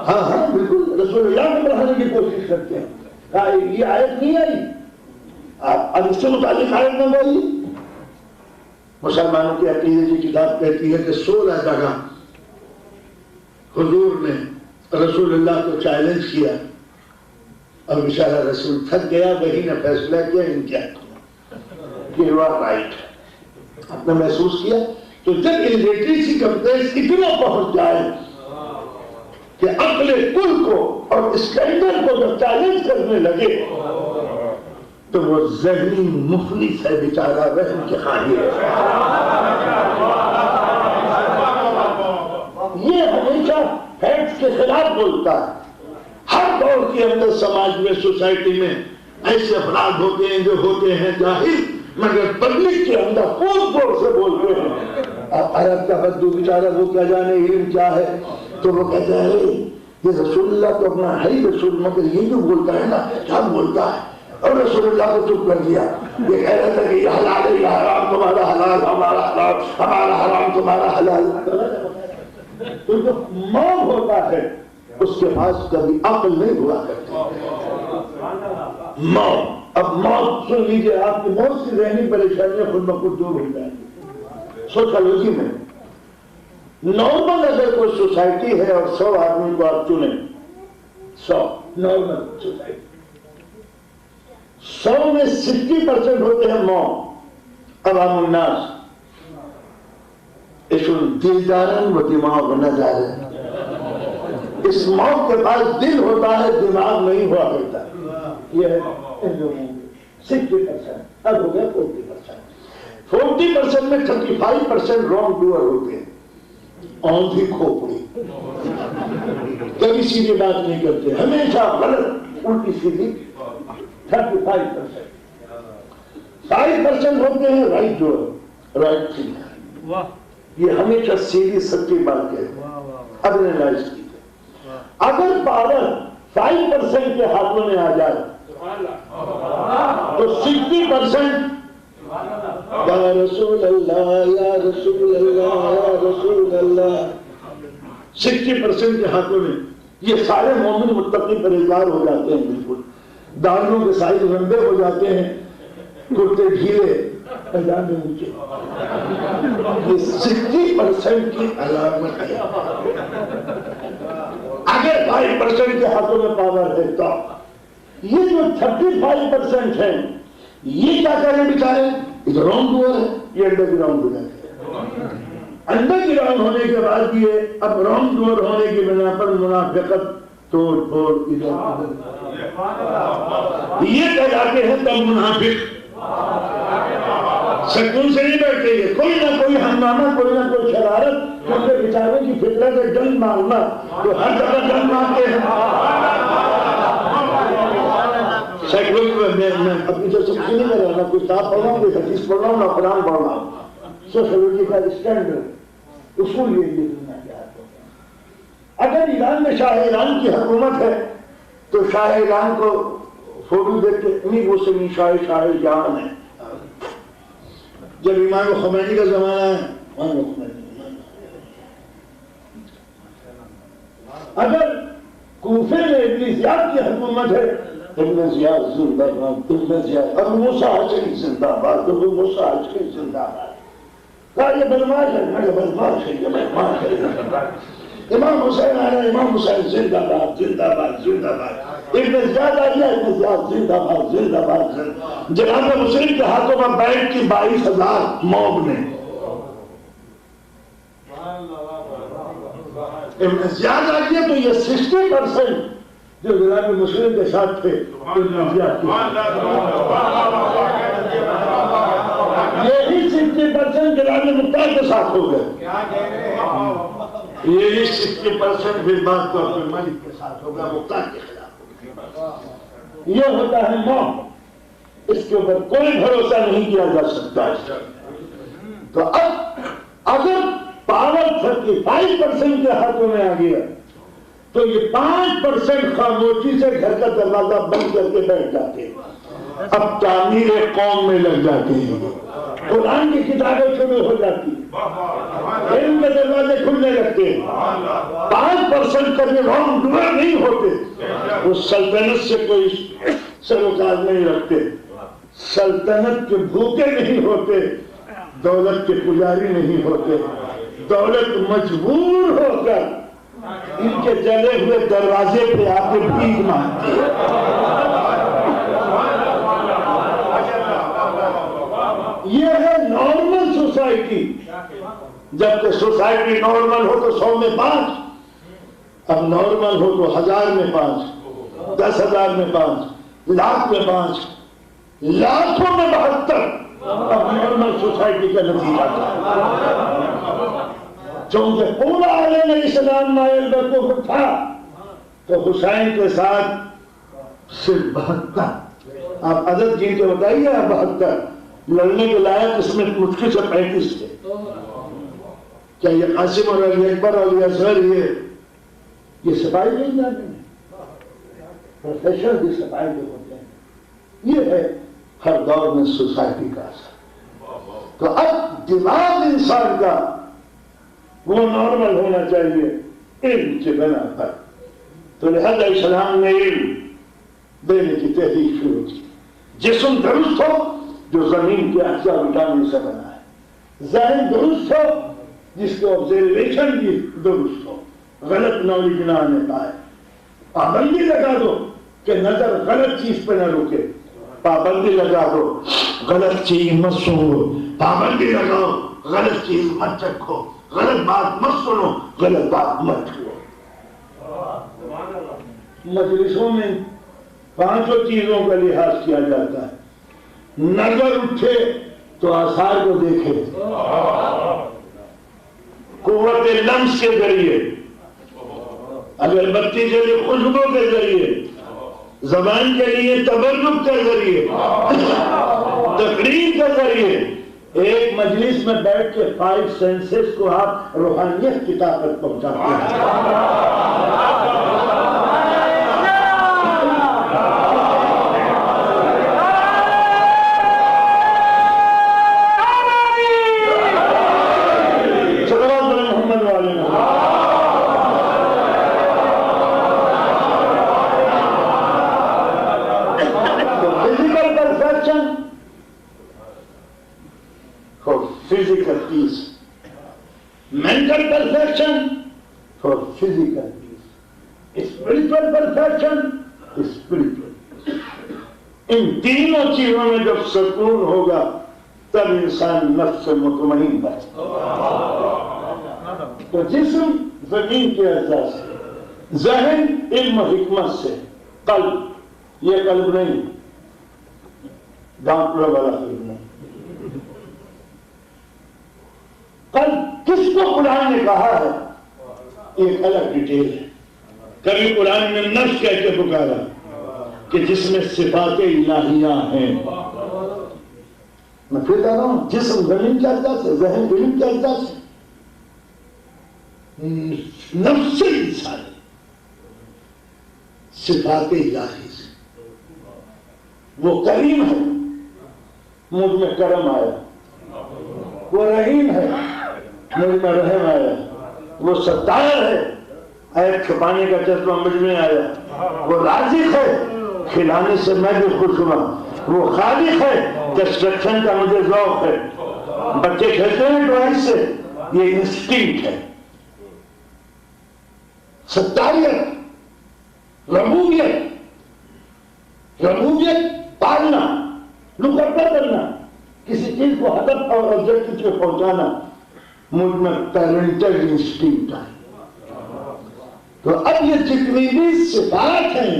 ہاں ہاں بالکل، رسول اللہ کو پڑھانے کی کوشش کرتے ہیں۔ کہا یہ آیت نہیں آئی، اب اس سے متعلق آیت نہ بولی۔ مسلمانوں کی عقیدے کی کتاب کہتی ہے کہ 16 جگہ حضور نے رسول اللہ کو چیلنج کیا، اور بیچارہ رسول تھک گیا، وہی نے فیصلہ کیا ان کیا کہ وہ رائٹ ہے۔ آپ نے محسوس کیا تو جب الٹریسی کمپلیکس اتنا پہنچ جائے کہ عقل کل کو اور اسٹینڈرڈ کو جب چیلنج کرنے لگے، تو وہ ذہنی مفلس ہے بیچارہ، رحم کے خالی ہے۔ یہ ہمیشہ فیکٹس کے خلاف بولتا ہے۔ ہر دور کے اندر سماج میں، سوسائٹی میں ایسے افراد ہوتے ہیں جو ہوتے ہیں جاہل، مگر پبلک کے اندر فوس فور سے بولتے ہیں۔ عرب کا بدو بیچارہ، وہ کیا جانے علم کیا ہے، تو وہ کہتا ہے یہ رسول اللہ تو اپنا ہے ہی رسول، مگر یہ جو بولتا ہے نا، کیا بولتا ہے، اور رسول اللہ کو چپ کر دیا۔ یہ کہہ رہا تھا کہ یہ حلال ہے، یہ حرام تمہارا حلال، ہمارا حرام، ہمارا حرام تمہارا حلال۔ تو جو موم ہوتا ہے اس کے پاس کبھی عقل نہیں ہوا کرتی۔ موت، اب موت سن لیجیے، آپ کی موت سے ذہنی پریشانیاں خود بخود دور ہو جائیں گی۔ سوشالوجی میں نارمل اگر کوئی سوسائٹی ہے اور 100 آدمی کو آپ چنیں، 100 نارمل سوسائٹی، 100 میں 60% ہوتے ہیں موم، عوام الناس، دل دارن و دماغ نہ دارن۔ اس موت کے پاس دل ہوتا ہے، دماغ نہیں ہوا کرتا۔ یہ ہے ان لوگوں میں 60%، اب ہو گیا 40%۔ 40% میں 35% رانگ ڈوئر ہوتے ہیں، آندھی کھوپڑی، کبھی سیدھی بات نہیں کرتے، ہمیشہ غلط الٹی سیدھی۔ 35% 5% ہوتے ہیں رائٹ ڈوئر، رائٹ تھنکر، یہ ہمیشہ سیدھی سچی بات کہتے ہیں، انالائز کی۔ اگر پاور 5% کے ہاتھوں میں آ جائے تو 60% یا رسول اللہ، یا رسول اللہ، یا رسول اللہ، 60% کے ہاتھوں میں یہ سارے مومن متقی پرہیزگار ہو جاتے ہیں، بالکل دانوں کے سائز لمبے ہو جاتے ہیں، کرتے ڈھیلے پیجامے اونچے. یہ 60% کی علامت ہے. اگر 5% کے ہاتھوں میں پاور ہے تو یہ جو 35% ہیں یہ کیا کریں بیچارے؟ یہ رونگ ڈور ہے، یہ انڈر گراؤنڈ ہو جاتے ہیں. انڈر گراؤنڈ ہونے کے بعد یہ اب رونگ ڈور ہونے کی بنا پر منافقت توڑ پھوڑ ادھر یہ کہلاتے ہیں تب منافق. سکون سے نہیں بیٹھتے، یہ کوئی نہ کوئی ہنگامہ، کوئی نہ کوئی شرارت، کیونکہ بیچارے کی فطرت ہے ڈنڈ مارنا، تو ہر جگہ ڈنڈ مارتے ہیں. میں اپنی جو سب نہیں کر رہا، نہ کوئی کتاب پڑھ رہا ہوں، کوئی حدیث پڑھ رہا ہوں، نہ قرآن پڑھ رہا ہوں. سوشیولوجی کا اسٹینڈرڈ اصول یہ دنیا کے ہاتھ ہوگا. اگر ایران میں شاہ ایران کی حکومت ہے تو شاہ ایران کو فوٹو دیکھ کے نہیں وہ سنی شاہ جہان ہے. جب امام خمینی کا زمانہ ہے، اگر کوفے میں ابن زیاد کی حکومت ہے، ابن زیاد زندہ باد، ابن زیاد، ابو موسیٰ عشری زندہ باد، ابو موسیٰ عشری زندہ باد. کہا یہ بدماش ہے، میں بدماش ہے، یہ بدماش ہے. امام حسین آ رہا ہے، امام حسین زندہ باد، زندہ باد، زندہ باد. ابن زیاد آ گیا، ابن زیاد زندہ باد، زندہ باد. جناب مسلم کے ہاتھوں میں بیٹھ کی 22,000 موب نے. ابن زیاد آ گیا تو یہ 60% جو جناب مسلم کے ساتھ تھے ابن زیاد کے، یہی 60% جناب مختار کے ساتھ ہو گئے. یہی 60% پھر بات طور پر ملک کے ساتھ ہوگا، مختار کے خلاف ہوگا. یہ ہوتا ہے موت، اس کے اوپر کوئی بھروسہ نہیں کیا جا سکتا. تو اب اگر پاور 35% کے ہاتھوں میں آ گیا تو یہ 5% خاموشی سے گھر کا دروازہ بند کر کے بیٹھ جاتے ہیں. اب تعمیر قوم میں لگ جاتے ہیں، قرآن کی کتابیں شروع ہو جاتی ہیں، علم کے دروازے کھلنے لگتے ہیں. 5% کا جو رونگ ڈور نہیں ہوتے وہ سلطنت سے کوئی سروکار نہیں رکھتے، سلطنت کے بھوکے نہیں ہوتے، دولت کے پجاری نہیں ہوتے. دولت مجبور ہو کر ان کے جلے ہوئے دروازے پہ آ کے بھیک مانگتی ہے. یہ ہے نارمل سوسائٹی. جبکہ سوسائٹی نارمل ہو تو 100 میں 5، اب نارمل ہو تو 1000 میں 5، 10,000 میں 5، لاکھ میں 5، لاکھوں میں 72. اب نارمل سوسائٹی کا نتیجہ تھا. چونکہ پورا عالم اسلام مائل بکفر تھا تو حسین کے ساتھ صرف 72. آپ عدد جن کے بتائیے، 72 لڑنے کے لائق اس میں مشکل سے 35 تھے. کیا یہ قاسم اور علی اکبر اور یہ اصغر یہ سپاہی نہیں جاتے ہیں؟ پروفیشنل بھی سپاہی جو ہوتے ہیں. یہ ہے ہر دور میں سوسائٹی کا اثر. تو اب دماغ انسان کا وہ نارمل ہونا چاہیے علم کے بنا پر. تو لہذا اسلام نے علم دینے کی تحریک شروع کی. جسم درست ہو جو زمین کے اجزاء وٹامن سے بنا ہے، ذہن درست ہو جس کو آبزرویشن بھی درست ہو، غلط نالج نہ آنے پائے. پابندی لگا دو کہ نظر غلط چیز پہ نہ رکے، پابندی لگا دو غلط چیز مت سنو، پابندی لگاؤ غلط چیز مت چکھو، غلط بات مت سنو، غلط بات مت کرو. مجلسوں میں 5 چیزوں کا لحاظ کیا جاتا ہے. نظر اٹھے تو آثار کو دیکھے، قوت لمس کے ذریعے، اگر بتی کے لیے خوشبو کے ذریعے، زبان کے لیے تبرک کے ذریعے، تقریر کے ذریعے. ایک مجلس میں بیٹھ کے 5 سینسز کو آپ روحانیت کی طاقت پہنچاتے ہیں. perfection for physical peace. Mental perfection for physical peace. Spiritual perfection, spiritual peace. ان تینوں چیزوں میں جب سکون ہوگا تب انسان نفس مطمئن بنے. تو جسم زمین کے اجزاء سے، ذہن علم و حکمت سے، قلب یہ قلب نہیں، ڈانٹنے والا قلب نہیں. قلب کس کو قرآن نے کہا ہے ایک الگ ڈیٹیل ہے. کبھی قرآن نے نفس کہہ کے پکارا کہ جس میں صفات الہیہ ہیں. میں پھر کہہ رہا ہوں جسم زمین کے اجزاء سے، ذہن علم کے اجزاء سے، نفس انسان صفات الہی سے. وہ کریم ہے، مجھ میں کرم آیا. وہ رحیم ہے، مجھ میں رحم آیا. وہ ستار ہے، عیب چھپانے کا چشمہ مجھ میں آیا. وہ رازق ہے، کھلانے سے میں بھی خوش ہوا. وہ خالق ہے، کنسٹرکشن کا مجھے ذوق ہے. بچے کھیلتے ہیں ڈرائنگ سے، یہ انسٹنکٹ ہے. ستاریت، ربوبیت پالنا، لکڑا کرنا، کسی چیز کو ہدف اور آبجیکٹو پہ پہنچانا، مجھ میں پیرنٹل انسٹنکٹ ہے. تو اب یہ جتنی بھی صفات ہیں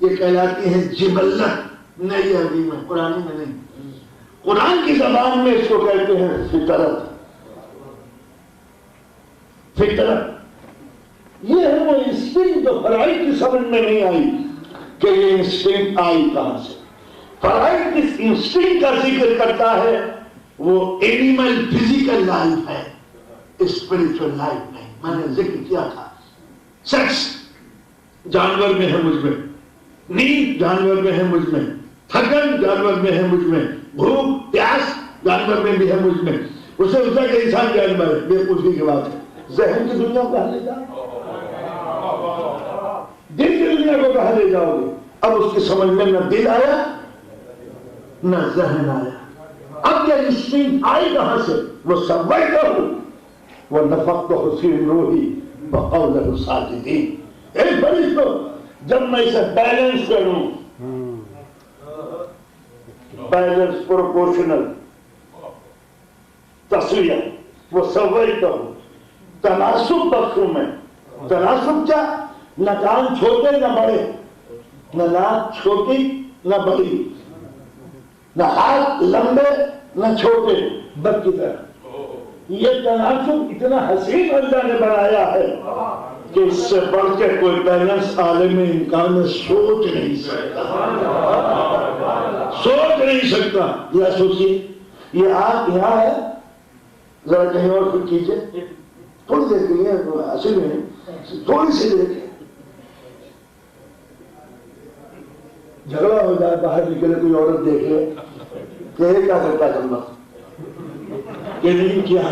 یہ کہلاتی ہیں جبلت. نئی عربی میں، قرآن میں نہیں. قرآن کی زبان میں اس کو کہتے ہیں فطرت. فطرت یہ ہے وہ انسٹنکٹ جو فرائی کی سمجھ میں نہیں آئی کہ یہ انسٹنکٹ آئی کہاں سے. فرائی کس انسٹنکٹ کا ذکر کرتا ہے؟ وہ اینیمل فزیکل لائف ہے، اسپرچل لائف نہیں. میں نے ذکر کیا تھا سیکس جانور میں ہے مجھ میں، نیند جانور میں ہے مجھ میں، تھکن جانور میں ہے مجھ میں، بھوک پیاس جانور میں بھی ہے مجھ میں. اسے ہوتا کہ انسان جانور ہے، بے وقوفی کی بات ہے. ذہن کی دنیا کو کہاں لے جاؤ، دل کی دنیا کو کہاں لے جاؤ گے؟ اب اس کی سمجھ میں نہ دل آیا نہ ذہن آیا. اب یہ انسٹنکٹ آئی کہاں سے؟ وہ سویتہ وہ نفخت فی روحی وقول ساجدین. ایک بڑی تو جب میں اسے بیلنس کروں، بیلنس پروپورشنل تسویہ، وہ سویتہ تناسب بخشوں میں. تناسب کیا؟ نہ کان چھوٹے نہ بڑے، نہ ناک چھوٹی نہ بڑی، نہ ہاتھ لمبے نہ چھوٹے، بد کی طرح. یہ تناسب اتنا حسین اللہ نے بنایا ہے کہ اس سے بڑھ کے کوئی بیلنس عالم امکان میں سوچ نہیں سکتا. یہ سوچیے، یہ آنکھ یہاں ہے، ذرا کہیں اور پھر کیجیے، تھوڑی دیر کے لیے، اصل میں تھوڑی سی دیر. جھگڑا ہو جائے، باہر نکلے کوئی عورت دیکھ لے کہ یہ کیا کرتا کرنا کہ نہیں کیا.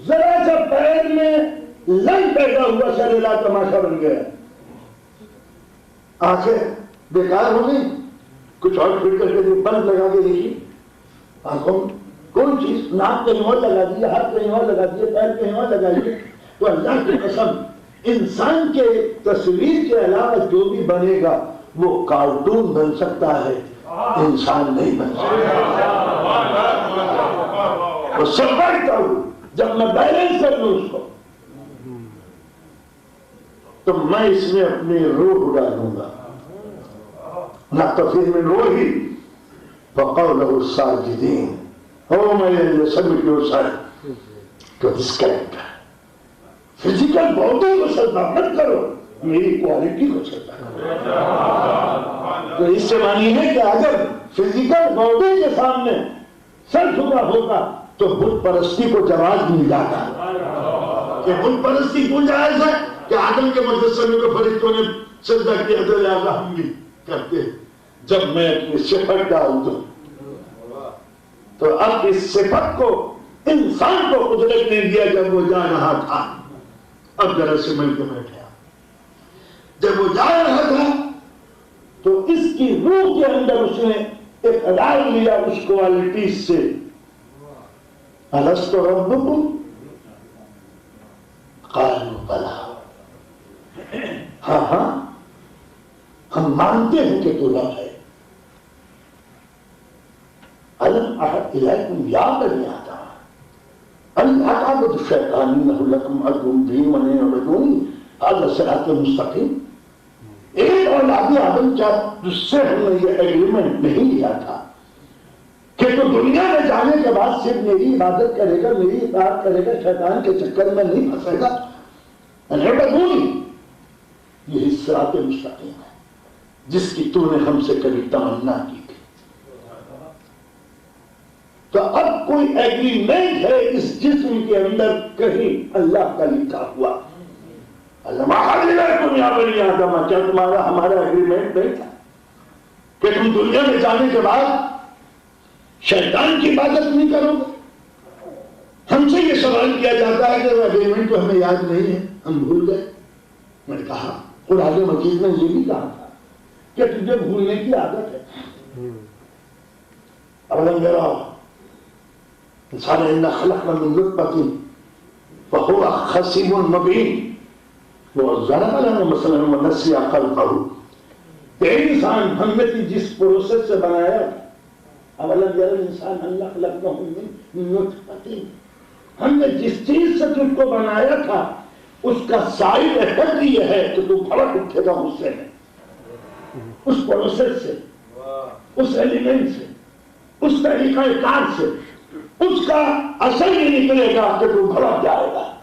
ذرا سا پیر میں لنگ پیدا ہوا، شریلا تماشا بن گیا. آنکھیں بیکار ہو گئی، کچھ اور پھر کر کے بند لگا کے دیکھی. آنکھوں کوئی چیز، ناک کہیں اور لگا دیے، ہاتھ کہیں اور لگا دیے، پیر کہیں اور لگائیے. تو اللہ کی قسم انسان کے تصویر کے علاوہ جو بھی بنے گا وہ کارٹون بن سکتا ہے، انسان نہیں بن سکتا. وہ سمجھتا ہوں جب میں بیلنس کر لوں اس کو تو میں اس میں اپنی روح ڈالوں گا. نہ تفیر میں روحی وقولہ الساجدین. او میں یہ سمجھ لو سر تو اس کریکٹر فزیکل باڈی کو سجدہ مت کرو، میری کوالٹی کو سجدہ کرو. تو اس سے معنی ہے کہ اگر فزیکل باڈی کے سامنے سر جھکا ہوگا تو بت پرستی کو جواز مل جاتا ہے. کہ بت پرستی کیوں جائز ہے؟ کہ آدم کے مجسمے کو فرشتوں نے سجدہ کیا تو لہذا ہم بھی کرتے ہیں. جب میں اپنی صفت ڈال دوں تو اب اس صفت کو انسان کو قدرت نے دیا جب وہ جا رہا تھا. اب ذرا سمجھ کے بیٹھے جب وہ جا رہا تھا تو اس کی روح کے اندر اس نے اقرار لیا اس کوالٹیز سے، الست ربکم قالوا بلی، ہاں ہاں ہم مانتے ہیں کہ تو رب ہے۔ الم اعہد الیکم یا بنی آدم الا تعبدوا الشیطان انہ لکم عدو مبین واعبدونی ھذا صراط مستقیم۔ ایک اولاد آدم کیا جس سے ہم نے یہ ایگریمنٹ نہیں لیا تھا کہ تو دنیا میں جانے کے بعد صرف میری عبادت کرے گا، میری اطاعت کرے گا، شیطان کے چکر میں نہیں پھنسے گا، یہی صراط مستقیم ہے جس کی تو نے ہم سے کبھی تمنا کی تھی۔ تو اب کوئی ایگریمنٹ ہے اس جسم کے اندر کہیں اللہ کا لکھا ہوا، تم یا بنی آدم، کیا تمہارا ہمارا ایگریمنٹ نہیں تھا کہ تم دنیا میں جانے کے بعد شیطان کی عبادت نہیں کرو گے؟ ہم سے یہ سوال کیا جاتا ہے کہ وہ ایگریمنٹ تو ہمیں یاد نہیں ہے، ہم بھول گئے۔ میں نے کہا قرآن مجید نے یہ بھی کہا تھا کہ تجھے بھولنے کی عادت ہے۔ اولم یروا انسان انا خلقنا من نطفة فهو خصیب مبین وضرب لنا مثلا ونسي خلقه۔ ایک انسان ہم نے جس پروسیس سے بنایا، اولم یروا انسان انا خلقناه من نطفة، ہم نے جس چیز سے تجھ کو بنایا تھا اس کا سائڈ افیکٹ یہ ہے کہ تو بھڑک اٹھے گا غصے میں، اس پروسیس سے، اس ایلیمنٹ سے، اس طریقہ کار سے اس کا اثر یہ نکلے گا کہ تو بھڑک جائے گا۔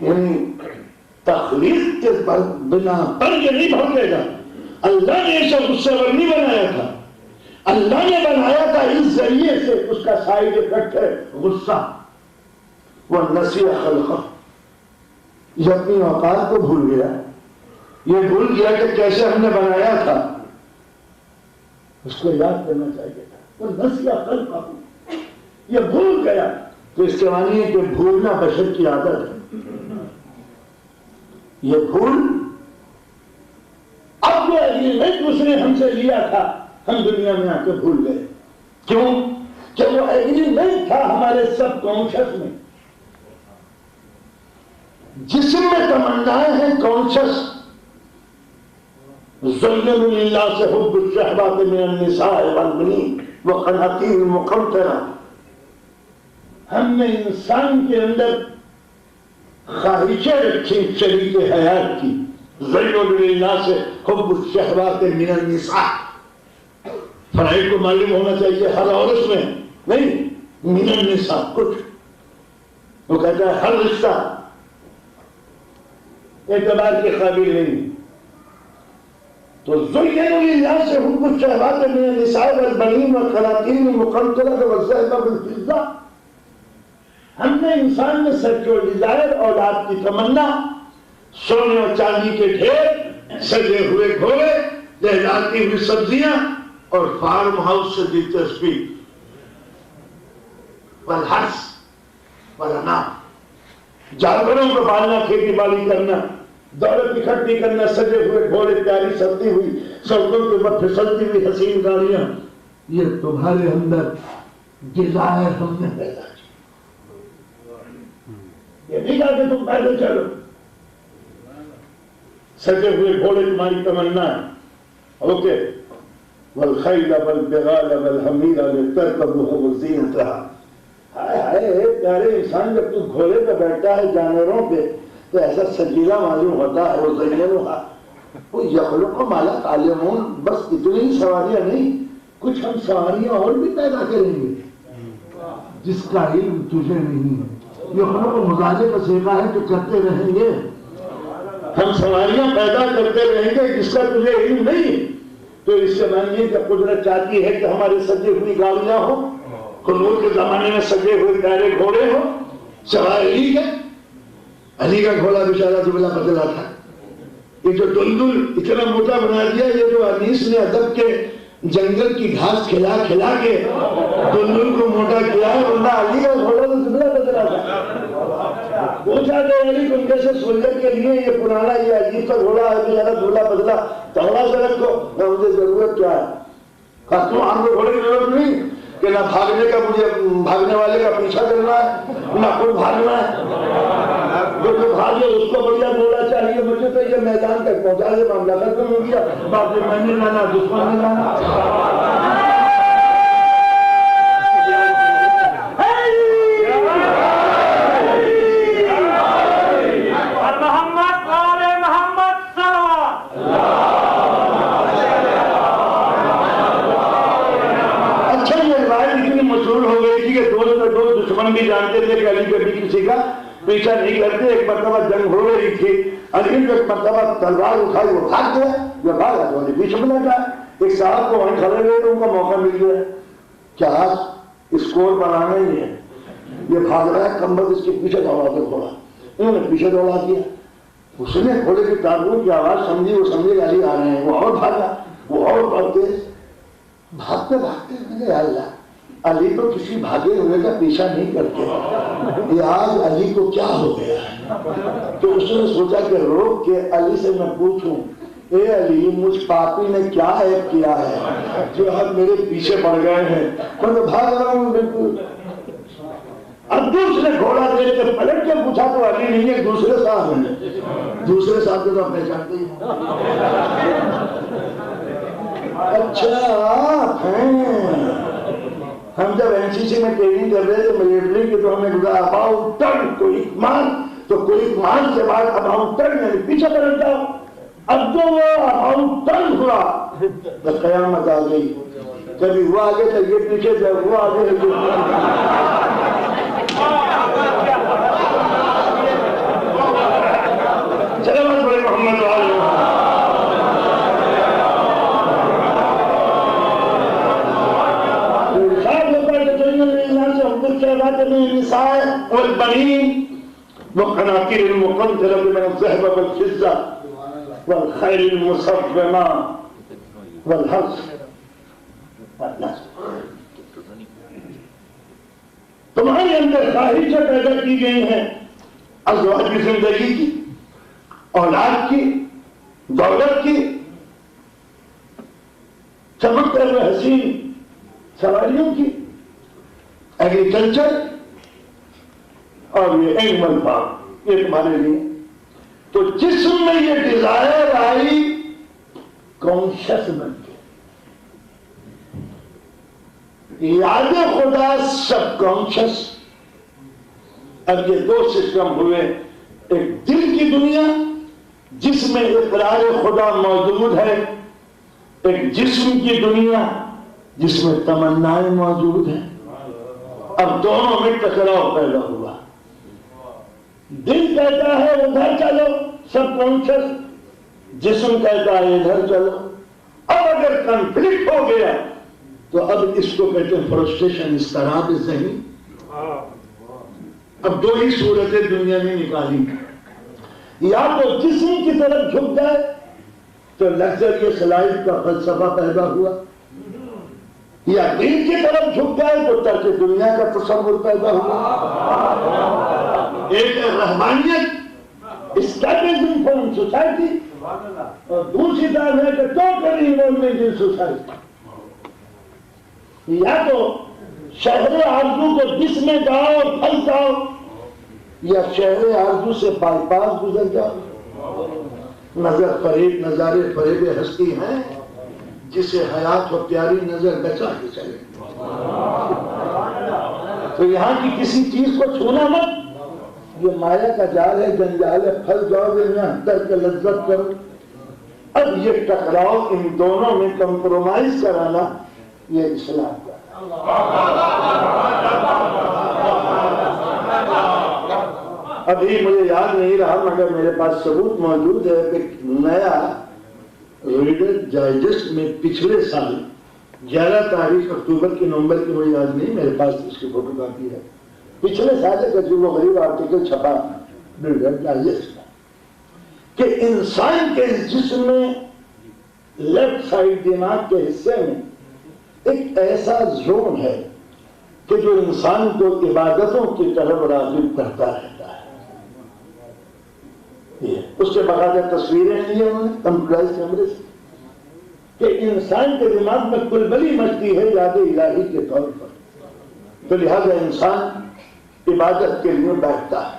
یعنی تخلیق کے بنا پر یہ نہیں بھڑکے گا۔ اللہ نے اسے غصے پر نہیں بنایا تھا، اللہ نے بنایا تھا اس ذریعے سے، اس کا سائڈ افیکٹ ہے غصہ۔ وَنَسِيَ خَلْقَهُ، یہ اپنی اوقات کو بھول گیا، یہ بھول گیا کہ کیسے ہم نے بنایا تھا، اس کو یاد کرنا چاہیے تھا۔ وَنَسِيَ خَلْقَهُ، یہ بھول گیا، تو اس کے معنی ہے کہ بھولنا بشر کی عادت ہے۔ یہ بھول اب وہ ایگریمنٹ اس نے ہم سے لیا تھا، ہم دنیا میں آ کے بھول گئے۔ کیوں؟ کہ وہ ایگریمنٹ تھا ہمارے سب کانشس میں، جسم میں تمنائیں ہیں کانشس، زُيِّنَ لِلنَّاسِ حُبُّ الشَّهْوَاتِ مِنَ النِّسَاءِ وَالْبَنِينَ وَالْقَنَاطِيرِ الْمُقَنطَرَةِ، ہم نے انسان کے اندر خواہشیں رکھی شریک حیات کی۔ زُيِّنَ لِلنَّاسِ حُبُّ الشَّهْوَاتِ مِنَ النِّسَاءِ، فرائی کو معلوم ہونا چاہیے ہر عورت میں نہیں، من النساء کچھ، وہ کہتا ہے ہر رشتہ اعتبار کے قابل نہیں۔ تو زُيِّنَ لِلنَّاسِ حُبُّ الشَّهْوَاتِ مِنَ النِّسَاءِ وَالْبَنِينَ وَالْقَنَاطِيرِ الْمُقَنطَرَةِ وَالذَّهَبِ وَالْفِضَّةِ، ہم نے انسان میں سیکشوئل ڈیزائر، اولاد کی تمنا، سونے اور چاندی کے ڈھیر، سجے ہوئے گھوڑے، لہلاتی ہوئی سبزیاں اور فارم ہاؤس سے دلچسپی، والحرث والانعام، جانوروں کو پالنا، کھیتی باڑی کرنا، دولت اکٹھی کرنا، سجے ہوئے گھوڑے، پیاری سجتی ہوئی سڑکوں کے اوپر پھسلتی ہوئی حسین گاڑیاں، یہ تمہارے اندر ڈیزائر ہم نے پیدا کی۔ یہ نہیں کہا کہ تم پیدل چلو، سجے ہوئے گھوڑے تمہاری تمنا ہے، اوکے۔ والخیل والبغال والحمیر لترکبوها وزینتها، ہائے ہائے پیارے انسان، جب تو گھوڑے پہ بیٹھتا ہے جانوروں پہ تو ایسا سجیلا معلوم ہوتا ہے، وہ زینوہا، وہ یخلق ما لا تعلمون، بس اتنی ہی سواریاں نہیں، کچھ ہم سواریاں اور بھی پیدا کریں گے جس کا علم تجھے نہیں ہے۔ یخلق مضارع کا صیغہ ہے کہ کرتے رہیں گے، ہم سواریاں پیدا کرتے رہیں گے جس کا تجھے علم نہیں۔ تو اس سے معنی کہ قدرت چاہتی ہے کہ ہمارے سجے ہوئی گاڑیاں ہوں، حضور کے زمانے میں سجے ہوئے پیارے گھوڑے ہوں، سوائے علی کے، علی کا گھوڑا بیچارہ دبلا پتلا تھا، یہ جو دلدل اتنا موٹا بنا دیا، یہ جو انیس نے ادب کے جنگل کی گھاس کھلا کھلا کے دلدل کو موٹا کیا ہے، ورنہ علی کا گھوڑا تو دبلا پتلا تھا، وہ کہ علی تم جیسے سہولت کے لیے یہ پرانا یہ عجیب سا گھوڑا ہے کہ ذرا دھولا بدلا تگڑا سے رکھو، نہ مجھے ضرورت کیا ہے؟ کہا ہم کو گھوڑے کی ضرورت نہیں کہ نہ بھاگنے کا مجھے بھاگنے والے کا پیچھا کرنا ہے نہ کوئی بھاگنا ہے، جو بھاگے اس کو بڑھیا گھوڑا چاہیے، مجھے تو یہ میدان تک پہنچا دے، معاملہ ختم ہو گیا، باقی میں نے لانا دشمن نے لانا۔ بھی جانتے تھے کہ علی کبھی کسی کا پیچھا نہیں کرتے۔ ایک مرتبہ جنگ ہو رہی تھی، علی نے ایک مرتبہ تلوار اٹھائی، وہ بھاگ گیا، جو بھاگا تو علی پیچھے میں لگا۔ ایک صاحب کو وہیں کھڑے ہوئے تو ان کو موقع مل گیا کہ آج اسکور بنانا ہی ہے، یہ بھاگ رہا ہے، کمبل اس کے پیچھے دوڑا کے گھوڑا، انہوں نے پیچھے دوڑا دیا۔ اس نے گھوڑے کی تابوت کی آواز سمجھی، وہ سمجھے علی آ رہے ہیں، وہ اور بھاگا، وہ اور بھاگتے بھاگتے بھاگتے اللہ علی تو کسی بھاگے ہوئے کا پیچھا نہیں کرتے، یہ آج علی کو کیا ہو گیا ہے؟ تو اس نے سوچا کہ روک کے علی سے میں پوچھوں، اے علی مجھ پاپی نے کیا عیب کیا ہے جو اب میرے پیچھے پڑ گئے ہیں؟ میں تو بھاگ رہا ہوں بالکل۔ اب اس نے گھوڑا دے کے پلٹ کے پوچھا تو علی نہیں ہے، دوسرے صاحب ہیں، دوسرے صاحب کو تو آپ پہچانتے ہی ہیں۔ اچھا ہم جب NCC میں ٹریننگ کر رہے تھے ملٹری کی تو ہمیں گزارا اباؤٹ ٹرن، کوئی مان تو کوئی مان کے بعد اباؤٹ ٹرن یعنی پیچھے پلٹ جاؤ۔ اب جو وہ اباؤٹ ٹرن ہوا تو قیامت آ گئی، کبھی وہ آگے چل کے پیچھے جب وہ آگے چلو بس بڑے محمد النساء والبنين والقناطير المقنطرة من الذهب والفضة والخيل المصفمة والحرث والنسل۔ تمہارے اندر خواہشیں پیدا کی گئی ہیں ازواج کی زندگی کی، اولاد کی، دولت کی، چمکتے ہوئے حسین سواریوں کی، ایگریکلچر اور یہ اینیمل فارم، یہ تمہارے لیے۔ تو جسم میں یہ ڈیزائر آئی کانشس بن کے، یاد خدا سب کانشس۔ اب یہ دو سسٹم ہوئے، ایک دل کی دنیا جس میں اقرار خدا موجود ہے، ایک جسم کی دنیا جس میں تمنائیں موجود ہیں۔ اب دونوں میں ٹکراؤ پیدا ہوا، دل کہتا ہے ادھر چلو سب کانشس، جسم کہتا ہے ادھر چلو۔ اب اگر کنفلکٹ ہو گیا تو اب اس کو کہتے ہیں فرسٹریشن، اضطراب ذہنی۔ اب دو ہی صورتیں دنیا نے نکالی، یا تو جسم کی طرف جھک جائے تو لگژریس لائف کا فلسفہ پیدا ہوا، یا دل کی طرف جھک جائے تو ترک دنیا کا تصور پیدا ہوا۔ ایک رحمانیت اسٹیبلزم فارم سوسائٹی، اور دوسری طرف ہے کہ ٹوٹلی انوالومنٹ ان سوسائٹی۔ یا تو شہر آرزو کو جس میں جاؤ اور پھنس جاؤ، یا شہر آرزو سے بائی پاس گزر جاؤ۔ نظر فریب، نظارے فریب ہستی ہیں جسے حیات و پیاری نظر بچا کے چلے۔ تو یہاں کی کسی چیز کو چھونا مت، یہ مایا کا جال ہے، جنجال ہے، پھل جاؤ گے یہاں تر کے لذت کرو۔ اب یہ ٹکراؤ ان دونوں میں کمپرومائز کرانا، یہ اسلام کا۔ ابھی مجھے یاد نہیں رہا مگر میرے پاس ثبوت موجود ہے کہ نیا ریڈر ڈائجسٹ میں پچھلے سال 11 تاریخ اکتوبر کی نومبر کی مجھے یاد نہیں، میرے پاس اس کی فوٹو کاپی ہے، پچھلے سال ایک عجیب و غریب آرٹیکل چھپا ریڈر ڈائجسٹ میں کہ انسان کے جسم میں لیفٹ سائڈ دماغ کے حصے میں ایک ایسا زون ہے کہ جو انسان کو عبادتوں کی طرف راغب کرتا رہتا ہے۔ اس کے باقاعدہ تصویریں لی انہوں نے کمپیوٹرائز کیمرے سے کہ انسان کے دماغ میں کلبلی مچتی ہے یاد الہی کے طور پر، تو لہذا انسان عبادت کے لیے بیٹھتا ہے۔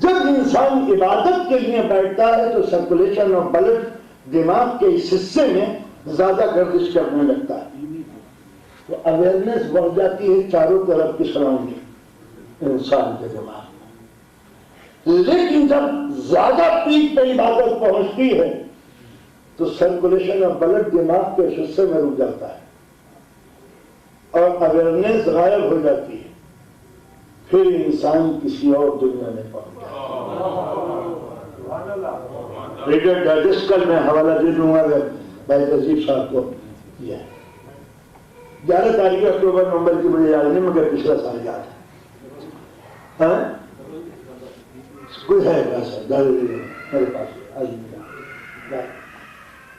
جب انسان عبادت کے لیے بیٹھتا ہے تو سرکولیشن آف بلڈ دماغ کے اس حصے میں زیادہ گردش کرنے لگتا ہے، تو اویئرنیس بڑھ جاتی ہے چاروں طرف کی سراؤنڈنگ انسان کے دماغ میں۔ لیکن جب زیادہ پیک پہ عبادت پہنچتی ہے تو سرکولیشن آف بلڈ دماغ کے حصے میں رک جاتا ہے اور اویئرنیس غائب ہو جاتی ہے، پھر انسان کسی اور دنیا میں پہنچ جاتا ہے۔ ریڈر ڈائجسٹ کل میں حوالہ دے دوں گا بھائی عزیز صاحب کو، یہ 11 تاریخ اکتوبر نومبر کی مجھے یاد نہیں مگر پچھلا سال یاد ہے، کوئی ہے میرے پاس آج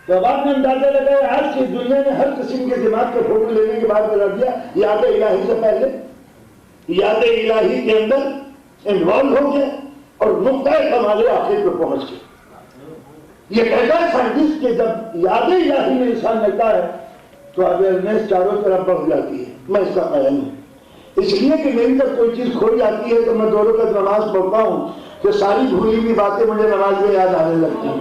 تو بات میں اندازہ لگایا آج کی دنیا نے ہر قسم کے دماغ کے فوٹو لینے کے بعد بتا دیا یاد الہی سے پہلے یاد الہی کے اندر انوالو ہو گیا اور نقطۂ کمال آخر پہ پہنچ گیا۔ یہ کہتا ہے سائنٹسٹ کہ جب یاد الہی میں انسان لیتا ہے تو اویئرنیس چاروں طرف بڑھ جاتی ہے۔ میں اس کا قائل ہوں، اس لیے کہ میری جب کوئی چیز کھو جاتی ہے تو میں 2 رکعت نماز پڑھتا ہوں کہ ساری بھولی ہوئی باتیں مجھے نماز میں یاد آنے لگتی ہیں۔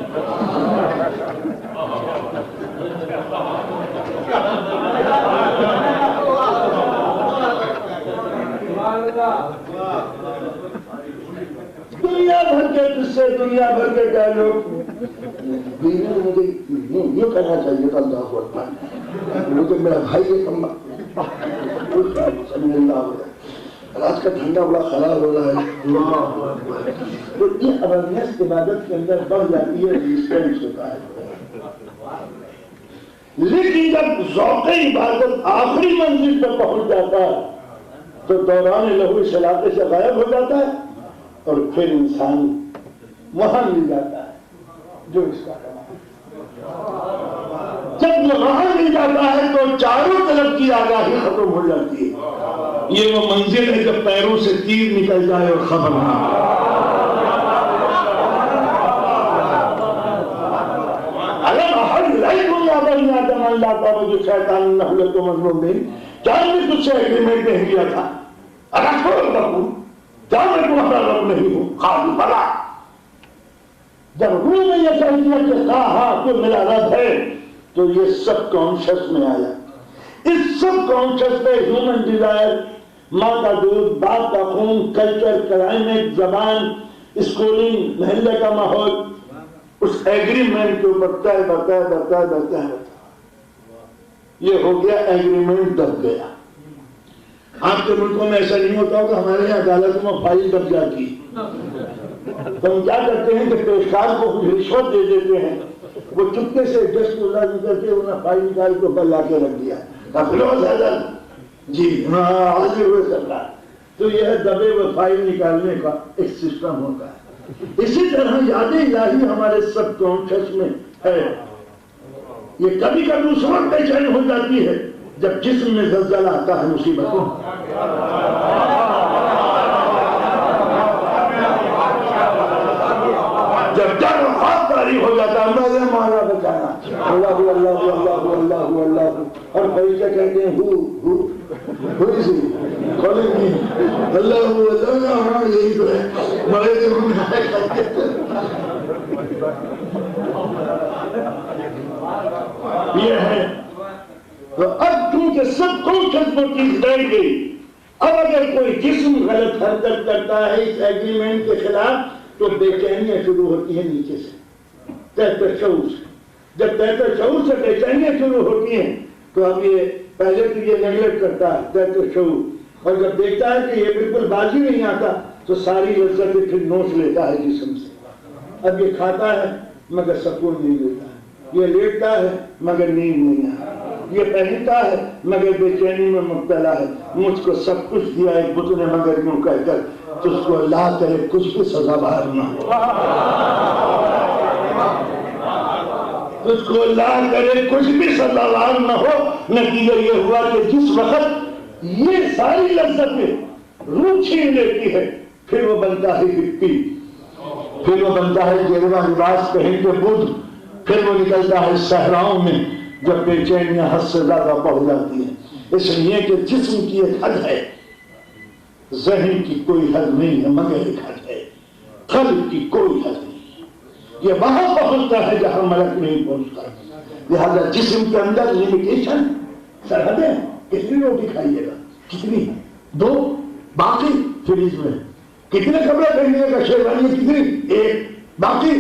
دنیا بھر کے قصے، دنیا بھر کے ڈائلاگ، مجھے یہ کہنا چاہیے تھا اللہ اکبر، مجھے میرا بھائی یہ کم رات کا ٹھنڈا بڑا خراب ہو رہا ہے، تو یہ اویئرنیس عبادت کے اندر بڑھ جاتی ہے، ریزسٹنس ہوتا ہے۔ لیکن جب ذوق عبادت آخری منزل پر پہنچ جاتا ہے تو دوران لہو اس علاقے سے غائب ہو جاتا ہے اور پھر انسان وہاں مل جاتا ہے جو اس کا جب وہاں مل جاتا ہے تو چاروں طرف کی آگاہی ختم ہو جاتی ہے۔ یہ وہ منزل ہے جب پیروں سے تیر نکل جائے اور خبر نہ کیا میں تجھ سے ایگریمنٹ نہیں کیا تھا؟ کیا میں تمہارا رب نہیں ہوں؟ خالی بلا جب روح نے یہ کہہ دیا کہ ہاں تو میرا رب ہے تو یہ سب کانشس میں آیا۔ اس سب کانشس میں ہیومن ڈیزائر، ماں کا دودھ، باپ کا خون، کلچر، کلائمیٹ، زبان، اسکولنگ، محلے کا ماحول، اس ایگریمنٹ کے اوپر بڑھتا ہے، یہ ہو گیا ایگریمنٹ دب گیا۔ آپ کے ملکوں میں ایسا نہیں ہوتا ہوگا، ہمارے یہاں عدالتوں میں فائل دب جاتی ہے تو ہم کیا کرتے ہیں کہ پیشکار کو کچھ رشوت دے دیتے ہیں، وہ چپکے سے جج کو لا کر کے انہیں فائل نکال کے اوپر لا کے رکھ دیا جی ہاں حاضر ہوئے سرکار۔ تو یہ ہے دبے ہوئے فائل نکالنے کا ایک سسٹم ہوتا ہے۔ اسی طرح یاد الہی ہمارے سب کانشس میں ہے۔ یہ کبھی کبھی اس وقت بے چین ہو جاتی ہے جب جسم میں زلزلہ آتا ہے، مصیبتوں جب ڈر و خوف طاری ہو جاتا ہے، میں مارا بچانا اللہ اللہ اللہ اللہ اللہ، اور فرشتے کہتے ہیں اللہ یہی تو ہے بڑے یہ ہے۔ تو اب چونکہ سب کانشس میں چیز بیٹھ گئی، اب اگر کوئی جسم غلط حرکت کرتا ہے اس ایگریمنٹ کے خلاف تو بے چینیاں شروع ہوتی ہیں نیچے سے، تحت شعور سے۔ جب تحت شعور سے بے چینیاں شروع ہوتی ہیں تو اب یہ پہلے تو یہ نیگلیکٹ کرتا ہے تحت شعور، اور جب دیکھتا ہے کہ یہ بالکل بازی نہیں آتا تو ساری لذتیں پھر نوچ لیتا ہے جسم سے۔ اب یہ کھاتا ہے مگر سکون نہیں لیتا ہے، یہ لیٹتا ہے مگر نیند نہیں آتا، یہ پہنتا ہے مگر بے چینی میں مبتلا ہے۔ مجھ کو سب کچھ دیا ایک بت نے مگر یوں کہہ کر تجھ کو اللہ کرے کچھ بھی سزاوار نہ ہو، تجھ کو اللہ کرے کچھ بھی سزاوار نہ ہو۔ نتیجہ یہ ہوا کہ جس وقت یہ ساری لذتیں روح چھین لیتی ہے پھر وہ بنتا ہے ہپی، پھر وہ بنتا ہے گیرواں لباس پہن کے بدھ، پھر وہ نکلتا ہے صحراؤں میں جب بے چینیاں حد سے زیادہ بڑھ جاتی ہیں. اس لیے کہ جسم کی ایک حد ہے، ذہن کی کوئی حد نہیں ہے مگر ایک حد ہے، قلب کی کوئی حد نہیں ہے. یہ وہاں پہنچتا ہے جہاں ملک نہیں پہنچتا. لہذا جسم کے اندر لمیٹیشن، سرحدیں. کتنی روٹی کھائیے گا؟ کتنی؟ 2. باقی فریج میں کتنے کپڑے پہننے کا شیروانی؟ کتنی؟ 1. باقی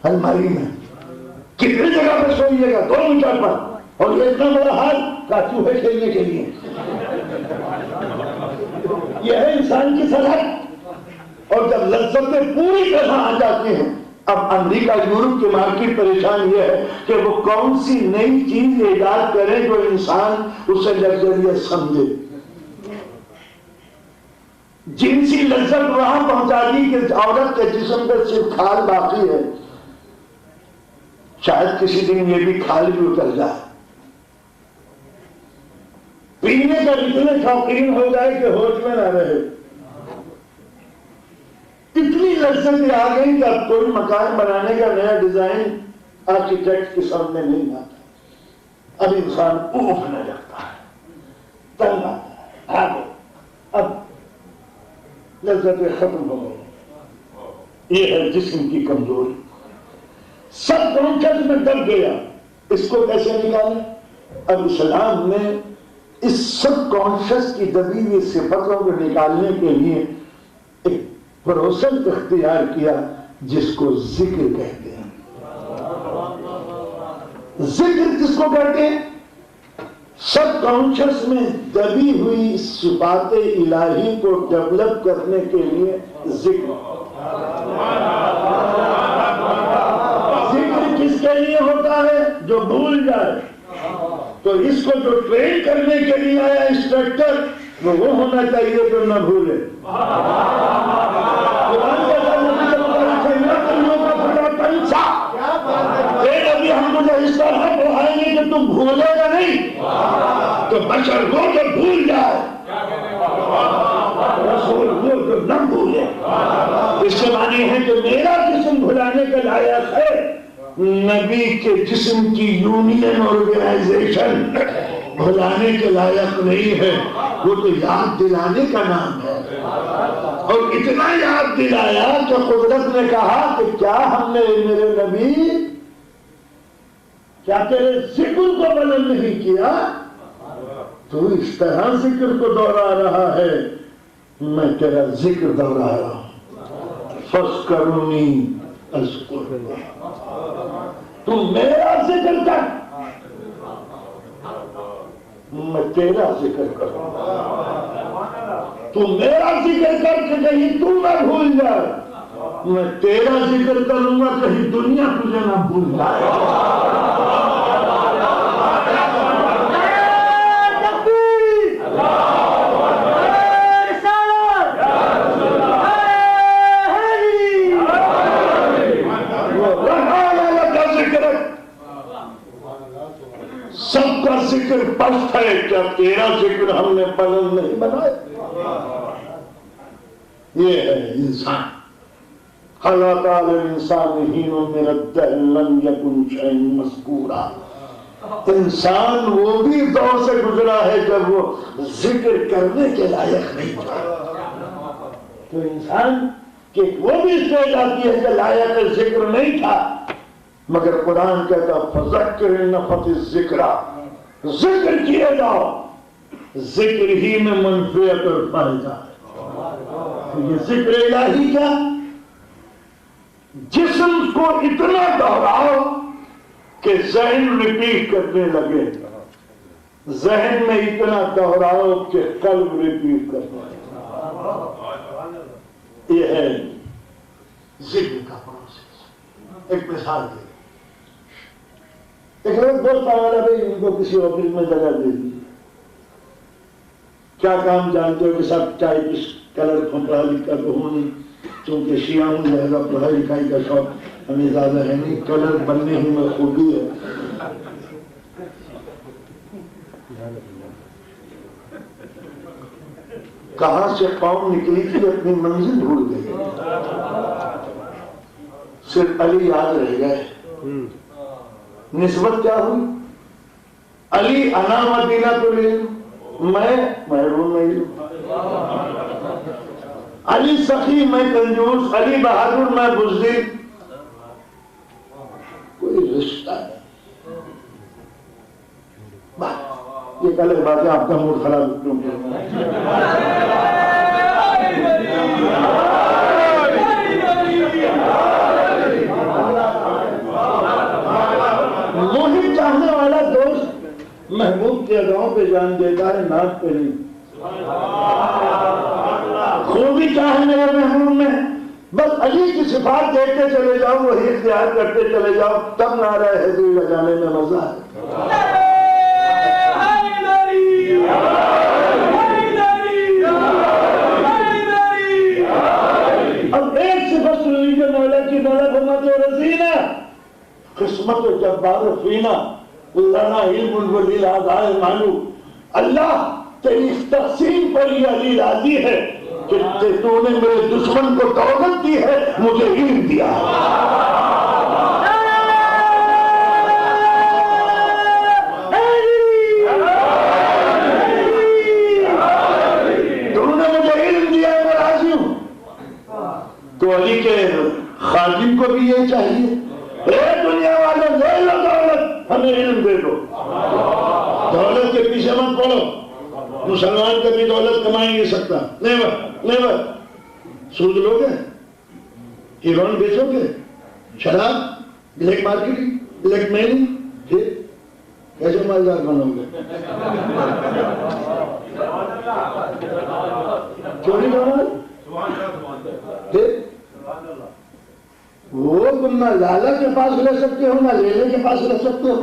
الماری میں کتنی جگہ پہ سوئیے گا؟ 2 میٹر پر. اور یہ اتنا بڑا حال کا چوہے کھیلنے کے لیے. یہ ہے انسان کی سرحد. اور جب لذتیں پوری طرح آ جاتی ہیں، اب امریکہ یورپ کی مارکیٹ پریشان یہ ہے کہ وہ کون سی نئی چیز ایجاد کریں جو انسان اسے لگزریت سمجھے. جنسی لذت وہاں پہنچا دی کہ عورت کے جسم پر صرف کھال باقی ہے. شاید کسی دن یہ بھی کھال بھی اتر جائے. پینے کا اتنے شوقین ہو جائے کہ ہوش میں نہ رہے. اتنی لذتیں آ گئی کہ اب کوئی مکان بنانے کا نیا ڈیزائن آرکیٹیکٹ کے سامنے نہیں آتا. اب انسان اوپھنے لگتا ہے، تنگ آتا ہے. آگے اب لذتیں ختم ہو گئی. یہ ہے جسم کی کمزوری. سب کانشس میں دب گیا. اس کو کیسے نکالیں؟ اب اسلام نے اس سب کانشس کی دبی ہوئی صفتوں کو نکالنے کے لیے ایک پروسیس اختیار کیا جس کو ذکر کہتے ہیں. ذکر کس کو کہتے ہیں؟ سب کانشس میں دبی ہوئی صفات الہی کو ڈیولپ کرنے کے لیے ذکر. ذکر کس کے لیے ہوتا ہے؟ جو بھول جائے. تو اس کو جو ٹرین کرنے کے لیے آیا انسٹرکٹر وہ ہونا چاہیے جو نہ بھولے. ابھی ہم تجھے اس طرح پڑھائیں گے کہ تم بھولے گا نہیں. تو بشر وہ جو بھول جائے، رسول وہ جو نہ بھولے. اس کے معنی ہے کہ میرا جسم بھلانے کے لائق ہے، نبی کے جسم کی یونین آرگنائزیشن بھلانے کے لائق نہیں ہے. وہ تو یاد دلانے کا نام ہے. اور اتنا یاد دلایا کہ قدرت نے کہا کہ کیا ہم نے میرے نبی کیا تیرے ذکر کو بلند نہیں کیا؟ تو اس طرح ذکر کو دوہرا رہا ہے. میں تیرا ذکر دوہرا رہا ہوں. فَاذْكُرُونِي أَذْكُرْكُمْ. تم میرا ذکر کر، میں تیرا ذکر کروں. تم میرا ذکر کر کہ کہیں تو نہ بھول جائے. میں تیرا ذکر کروں گا کہیں دنیا تجھے نہ بھول جائے. سب کا ذکر پست ہے، کیا تیرا ذکر ہم نے بلند نہیں بنایا؟ یہ ہے انسان. خلق الانسان حین من الدہر لم یکن شیئا مذکورا. انسان وہ بھی دور سے گزرا ہے جب وہ ذکر کرنے کے لائق نہیں تھا. تو انسان کہ وہ بھی اسٹیج آتی ہے کہ لائق ذکر نہیں تھا، مگر قرآن کہتا فذکر ان نفعت الذکر. ذکر کیے جاؤ، ذکر ہی میں منفعت اور فائدہ ہے. یہ ذکر الہی کیا؟ جسم کو اتنا دہراؤ کہ ذہن ریپیٹ کرنے لگے. ذہن میں اتنا دہراؤ کہ قلب ریپیٹ کرنے لگے. یہ ہے ذکر کا پروسیس. ایک مثال دے. ایک لوگ دوست آوالا بھائی ان کو کسی آفس میں جگہ دے دی. کیا کام جانتے ہو کہ سب چاہے کس کلر کو پڑھا لکھا تو ہوں نہیں، چونکہ شیعہ ہوں لہذا پڑھائی لکھائی کا شوق ہمیں زیادہ ہے نہیں. کلر بننے ہی میں خوبی ہے. کہاں سے قوم نکلی تھی اپنی منزل بھول گئی. صرف علی یاد رہ گئے. نسبت کیا ہوئی؟ علی انا مدینہ العلم، میں محروم العلم. علی سخی، میں کنجوس. علی بہادر، میں بزدل. کوئی رشتہ نہیں. یہ کل بات ہے، آپ کا موڈ خراب کیوں وہی چاہنے والا دوست محبوب کے اداؤں پہ جان دیتا ہے، ناک پہ نہیں. خوبی چاہنے والے محبوب میں بس علی کی صفات دیکھتے چلے جاؤ، وہی اختیار کرتے چلے جاؤ، تب نعرہ حیدری لگانے میں مزہ ہے. اب ایک صفت سن لیجیے مولا کی، مولا فرماتے ہیں رضینا قسمت و جبار و فینا لنا علم الولیل آدھائے مانو. اللہ تیری تقسیم پر یہ علی راضی ہے کہ تو نے میرے دشمن کو دولت دی ہے، مجھے علم دیا ہے. تو علی کے خادم کو بھی یہ چاہیے، اے دنیا والے لے لو دولت، ہمیں علم دے دو. دولت کے پیچھے مت پڑو. مسلمان کبھی دولت کما ہی نہیں سکتا. Never never. سود لو گے، ہیروئن بیچو گے، شراب، بلیک مارکیٹنگ، بلیک میلنگ، پھر کیسے مالدار بنو گے؟ چوری کرنا، وہ تم نہ لالا کے پاس رہ سکتے ہو، نہ لیلے کے پاس رہ سکتے ہو.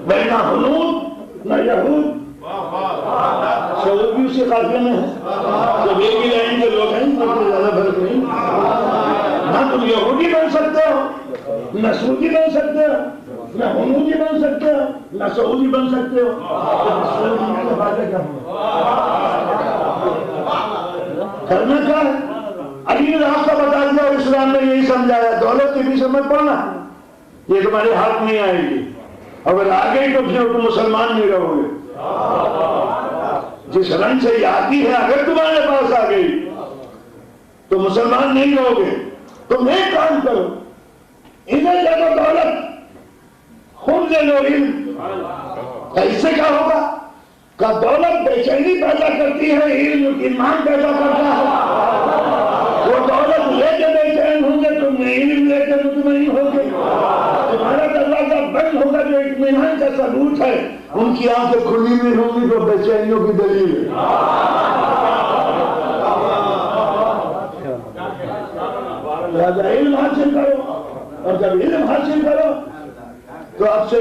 نہ حنود نہ یہود. سعود بھی اسی قافلے میں ہے. جب ایک ہی لائن کے لوگ ہیں تو زیادہ فرق نہیں. نہ تم یہودی بن سکتے ہو، نہ سعودی بن سکتے ہو، نہ حنودی بن سکتے ہو، نہ سعودی بن سکتے ہو. کرنا کیا ہے؟ علی نے راستہ بتا دیا اور اسلام نے یہی سمجھایا، دولت کے بھی سمجھ پڑنا، یہ تمہارے ہاتھ نہیں آئے گی. اگر آ گئی تو پھر تم مسلمان نہیں رہو گے. جس رنگ سے یہ آتی ہے اگر تمہارے پاس آ گئی تو مسلمان نہیں رہو گے. تم ایک کام کرو، انہیں دے دو دولت، خود لے لو علم. اس سے کیا ہوگا؟ کہ دولت بے چینی پیدا کرتی ہے، علم ایمان پیدا کرتا ہے. وہ دولت لے کے بے چین ہوں گے، تم علم لے کے مطمئن ہوگے. تمہارا دروازہ بند ہوگا جو اطمینان کا ثبوت ہے. ان کی آنکھیں کھلی ہوئی ہوں گی تو بے چینیوں کی دلیل ہے. لہذا علم حاصل کرو، اور جب علم حاصل کرو تو اب سے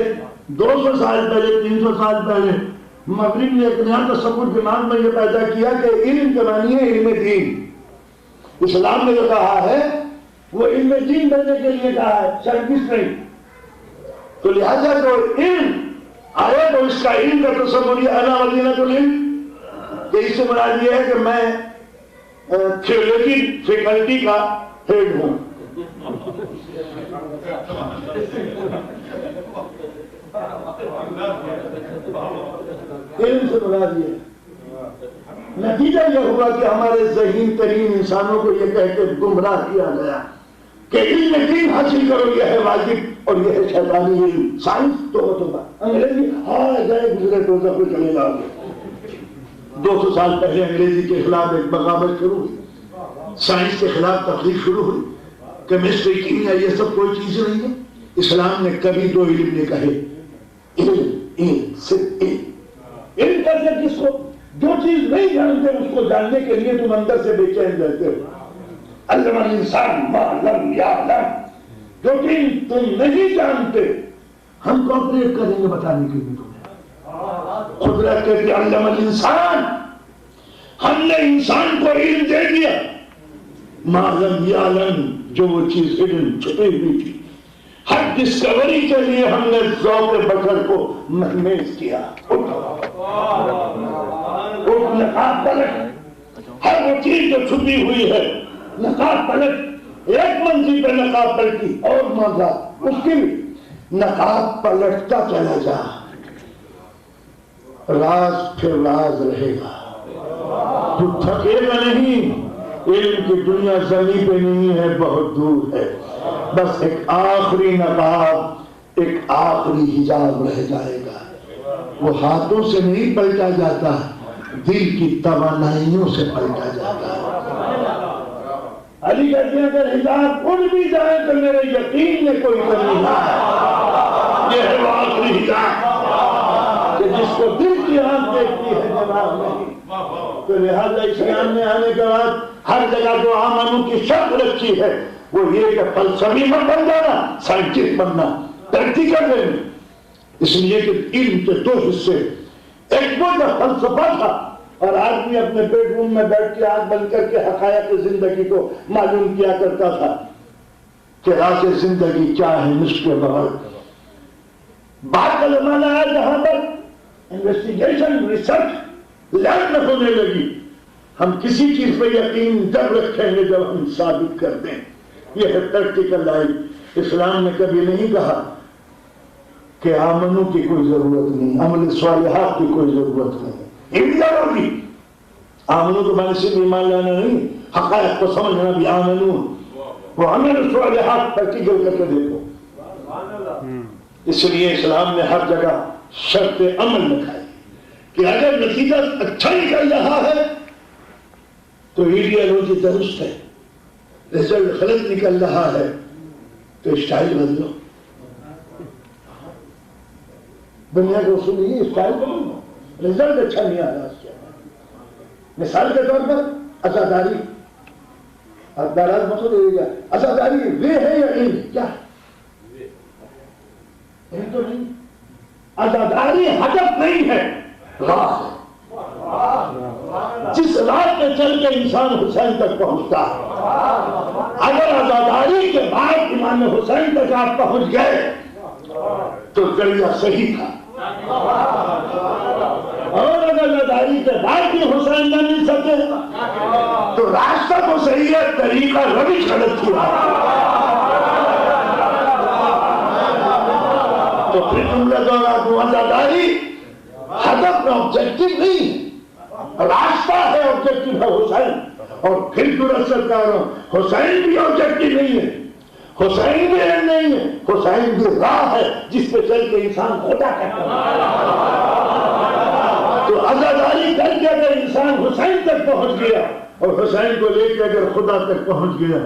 200 سال پہلے، 300 سال پہلے مغرب نے ایک نیا تصور دماغ میں یہ پیدا کیا کہ علم کے معنی ہے علم دین. اسلام نے جو کہا ہے وہ علم دین بننے کے لیے کہا ہے، سائنٹسٹ نہیں. تو لہذا جو علم آئے تو اس کا علم کا تصور یہ انا مدینہ العلم، کہ اس سے مراد یہ ہے کہ میں تھیولوجی فیکلٹی کا ہیڈ ہوں. علم سے مراد یہ نتیجہ یہ ہوا کہ ہمارے ذہین ترین انسانوں کو یہ کہہ کے گمراہ کیا گیا کہ علم دین حاصل کرو، یہ ہے واجب اور یہ ہے شیطانی علم. سائنس تو انگریزی ہاں گئے گزرے تو کو چلے جاؤ گے. 200 سال پہلے انگریزی کے خلاف ایک بغاوت شروع ہوئی، سائنس کے خلاف تقریر شروع ہوئی. کیمسٹری، کیمیا، یہ سب کوئی چیز نہیں ہے. اسلام نے کبھی دو علم نہیں کہے، علم صرف علم. علم کہتے کس کو؟ جو چیز نہیں جانتے اس کو جاننے کے لیے تم اندر سے بے چین رہتے ہو. علم الانسان ما لم یعلم، جو چیز تم نہیں جانتے ہم کوپریٹ کریں گے بتانے کے لیے تمہیں. قدرت کہتی علم الانسان، ہم نے انسان کو علم دے دیا. ما لم یعلم، جو وہ چیز ہڈن چھپی ہوئی تھی. ہر ڈسکوری کے لیے ہم نے ذوق بشر کو مہمیز کیا. نقاب پلٹ، ہر وہ چیز جو چھپی ہوئی ہے نقاب پلٹ. ایک منزل پہ نقاب پلٹی اور مزہ اس کی بھی نقاب پلٹتا چلا جا، راز پھر راز رہے گا، تو تھکے گا نہیں۔ علم کی دنیا زمین پہ نہیں ہے، بہت دور ہے، بس ایک آخری نقاب، ایک آخری حجاب رہ جائے گا، وہ ہاتھوں سے نہیں پلٹا جاتا، دل کی توانائیوں سے پلٹا جاتا ہے۔ علی کہتے ہیں اگر حجاب اڑ بھی جائے تو میرے یقین میں کوئی کمی نہ ہے، یہ ہے وہ آخری حجاب کہ جس کو دل کی آنکھ دیکھتی ہے دماغ نہیں۔ تو لہذا اسلام میں آنے کے بعد ہر جگہ جو آمنوں کی شرط رکھی ہے وہ یہ کہ فلسفی مت بن جانا، سائنٹسٹ بننا، ترقی کر لینا۔ اس لیے کہ علم کے دو حصے، ایک وہ جو فلسفہ تھا اور آدمی اپنے بیڈ روم میں بیٹھ کے آنکھ بند کر کے حقائق زندگی کو معلوم کیا کرتا تھا کہ راز زندگی کیا ہے نصف کے بغیر۔ بعد کا زمانہ ہے جہاں پر انویسٹیگیشن ریسرچ لیب میں ہونے لگی، ہم کسی چیز پہ یقین جب رکھیں گے جب ہم ثابت کر دیں، یہ ہے پریکٹیکل لائف۔ اسلام نے کبھی نہیں کہا کہ آمنوں کی کوئی ضرورت نہیں، عمل صالحات کی کوئی ضرورت نہیں، انتظار ہوگی۔ آمنوں کو معنی سے ایمان لانا نہیں، حقائق کو سمجھنا بھی آمنوں، وہ عمل صالحات پریکٹیکل کر کے دیکھو۔ اس لیے اسلام نے ہر جگہ شرط عمل رکھا ہے کہ اگر نتیجہ اچھا نکل رہا ہے تو ایڈیالوجی درست ہے، رزلٹ غلط نکل رہا ہے تو اسٹائل بدلو۔ دنیا کے اصول یہ اسٹائل بدلو، رزلٹ اچھا نہیں آ رہا اس کے۔ مثال کے طور پر عزاداری، اخبارات مقصود دے گا عزاداری وہ ہے یا علم؟ کیا علم تو نہیں، عزاداری ہدف نہیں ہے، راہ ہے۔ جس راہ پہ چل کے انسان حسین تک پہنچتا ہے، اگر عزاداری کے بعد امام حسین تک آپ پہنچ گئے تو ذریعہ صحیح تھا، اور اگر عزاداری کے بعد بھی حسین نہ مل سکے تو راستہ تو صحیح ہے، طریقہ روش غلط ہوا، تو پھر تم نے دوڑا تو عزاداری ہدف آبجیکٹو نہیں، راستہ ہے، آبجیکٹو ہے حسین۔ اور پھر درست کر رہا ہوں، حسین بھی آبجیکٹو نہیں ہے، حسین بھی علم نہیں ہے، حسین بھی راہ ہے جس پہ چل کے انسان خدا کرتا ہے۔ تو عزاداری کر کے اگر انسان حسین تک پہنچ گیا اور حسین کو لے کے اگر خدا تک پہنچ گیا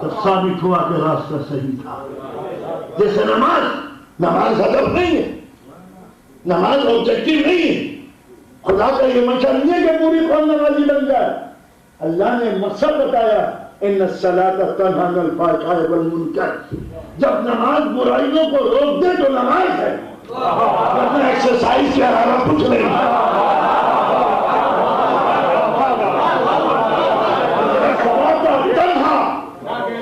تو ثابت ہوا کہ راستہ صحیح تھا۔ جیسے نماز ہدف نہیں ہے، نماز آبجیکٹو نہیں ہے، خدا کا یہ منشا نہیں ہے کہ پوری قوم نمازی بن جائے۔ اللہ نے مقصد بتایا ان الصلاۃ تنہی عن الفحشاء والمنکر، جب نماز برائیوں کو روک دے تو نماز ہے، ورنہ ایکسرسائز کے علاوہ کچھ نہیں۔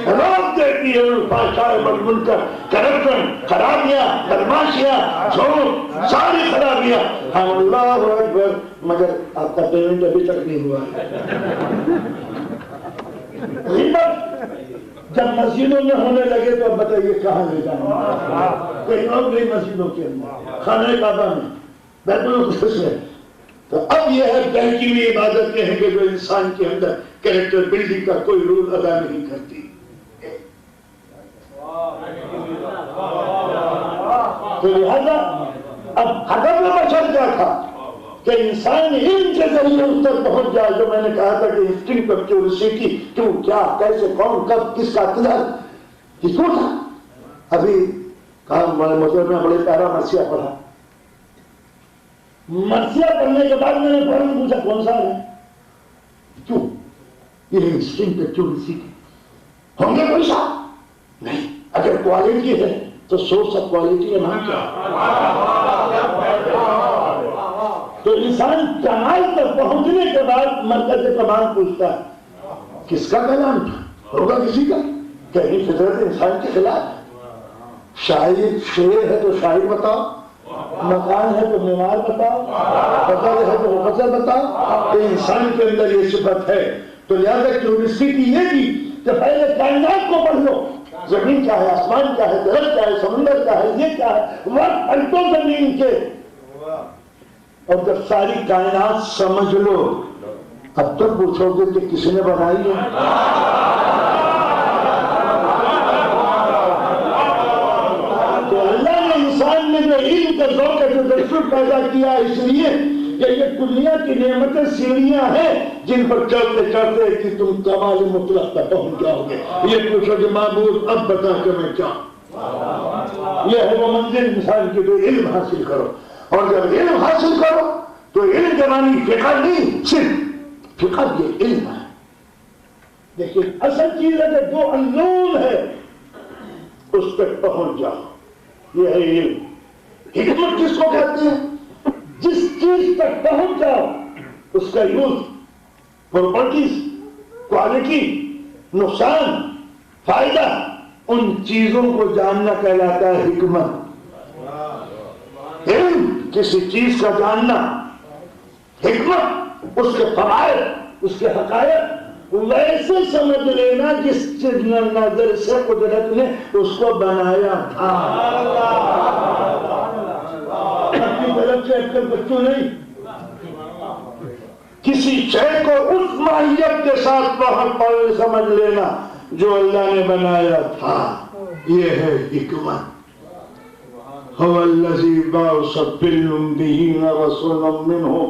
روک دیتی ہے الفحشاء والمنکر، کرپشن، خرابیاں، بدماشیاں، جھوٹ، ساری خرابیاں۔ اللہ اکبر، مگر آپ کا پیمنٹ ابھی تک نہیں ہوا۔ غیبت جب مسجدوں میں ہونے لگے تو اب بتائیے کہاں لے جائیں، کہیں اور بھی مسجدوں کے اندر، خانہ کعبہ میں، بیت المقدس میں۔ تو اب یہ ہے بہکی ہوئی عبادت کے ہیں کہ جو انسان کے اندر کریکٹر بلڈنگ کا کوئی رول ادا نہیں کرتی۔ تو لہذا اب ہدف بشر کیا تھا کہ انسان علم کے ذریعے اس تک پہنچ جائے، جو میں نے کہا تھا کہ انسٹنکٹ آف کیوریوسٹی، کیوں، کیا، کیسے، کون، کب، کس کا اقتدار، یہ کیوں تھا۔ ابھی کہا مطلب میں بڑے پیارا مرثیہ پڑھا، مرثیہ پڑھنے کے بعد میں نے فوراً پوچھا کون سا ہے، کیوں، یہ انسٹنکٹ آف کیوریوسٹی، ہوں گے کوئی صاحب نہیں، اگر کوالٹی ہے تو سورس آف کوالٹی کا نام کیا ہے؟ تو انسان کمال تک پہنچنے کے بعد مرکز کمال پوچھتا ہے کس کا کلام تھا، ہوگا کسی کا، کہیں فطرت انسان کے خلاف۔ شاعر شعر ہے تو شاعر بتاؤ، مکان ہے تو معمار بتاؤ، غزل ہے تو غزل بتاؤ، کہ انسان کے اندر یہ صفت ہے۔ تو لہذا کیوریوسٹی یہ تھی کہ پہلے کائنات کو پڑھ لو، زمین کیا ہے، آسمان کیا ہے، درخت کیا ہے، سمندر کیا ہے، یہ کیا ہے، وقت الٹو زمین کے، اور جب ساری کائنات سمجھ لو اب تک پوچھو گے کہ کس نے بنائی ہے؟ تو اللہ نے انسان میں جو علم کا ذوق ہے، جو تجسس پیدا کیا اس لیے کہ یہ دنیا کی نعمتیں سیڑھیاں ہیں جن پر چلتے چلتے کہ تم کمال مطلق تک پہنچ جاؤ گے۔ یہ پوچھو کہ معبود اب بتا کہ میں کیا، یہ ہے وہ منزل انسان کی، جو علم حاصل کرو، اور جب علم حاصل کرو تو علم کے معنی فقہ نہیں، صرف فقہ یہ علم ہے، لیکن اصل چیز ہے کہ جو علوم ہے اس تک پہنچ جاؤ، یہ ہے علم۔ حکمت کس کو کہتے ہیں؟ جس چیز تک پہنچ جاؤ اس کا یوز، پراپرٹیز، کوالٹی، نقصان، فائدہ، ان چیزوں کو جاننا کہلاتا ہے حکمت۔ علم کسی چیز کا جاننا، حکمت اس کے فوائد، اس کے حقائق ویسے سمجھ لینا جس نظر سے قدرت نے اس کو بنایا تھا۔ اپنی طرف سے اٹکل بچوں نہیں، کسی شے کو اس ماہیت کے ساتھ بہت سمجھ لینا جو اللہ نے بنایا تھا، یہ ہے حکمت۔ هو الذي بعث في الأميين رسولا منهم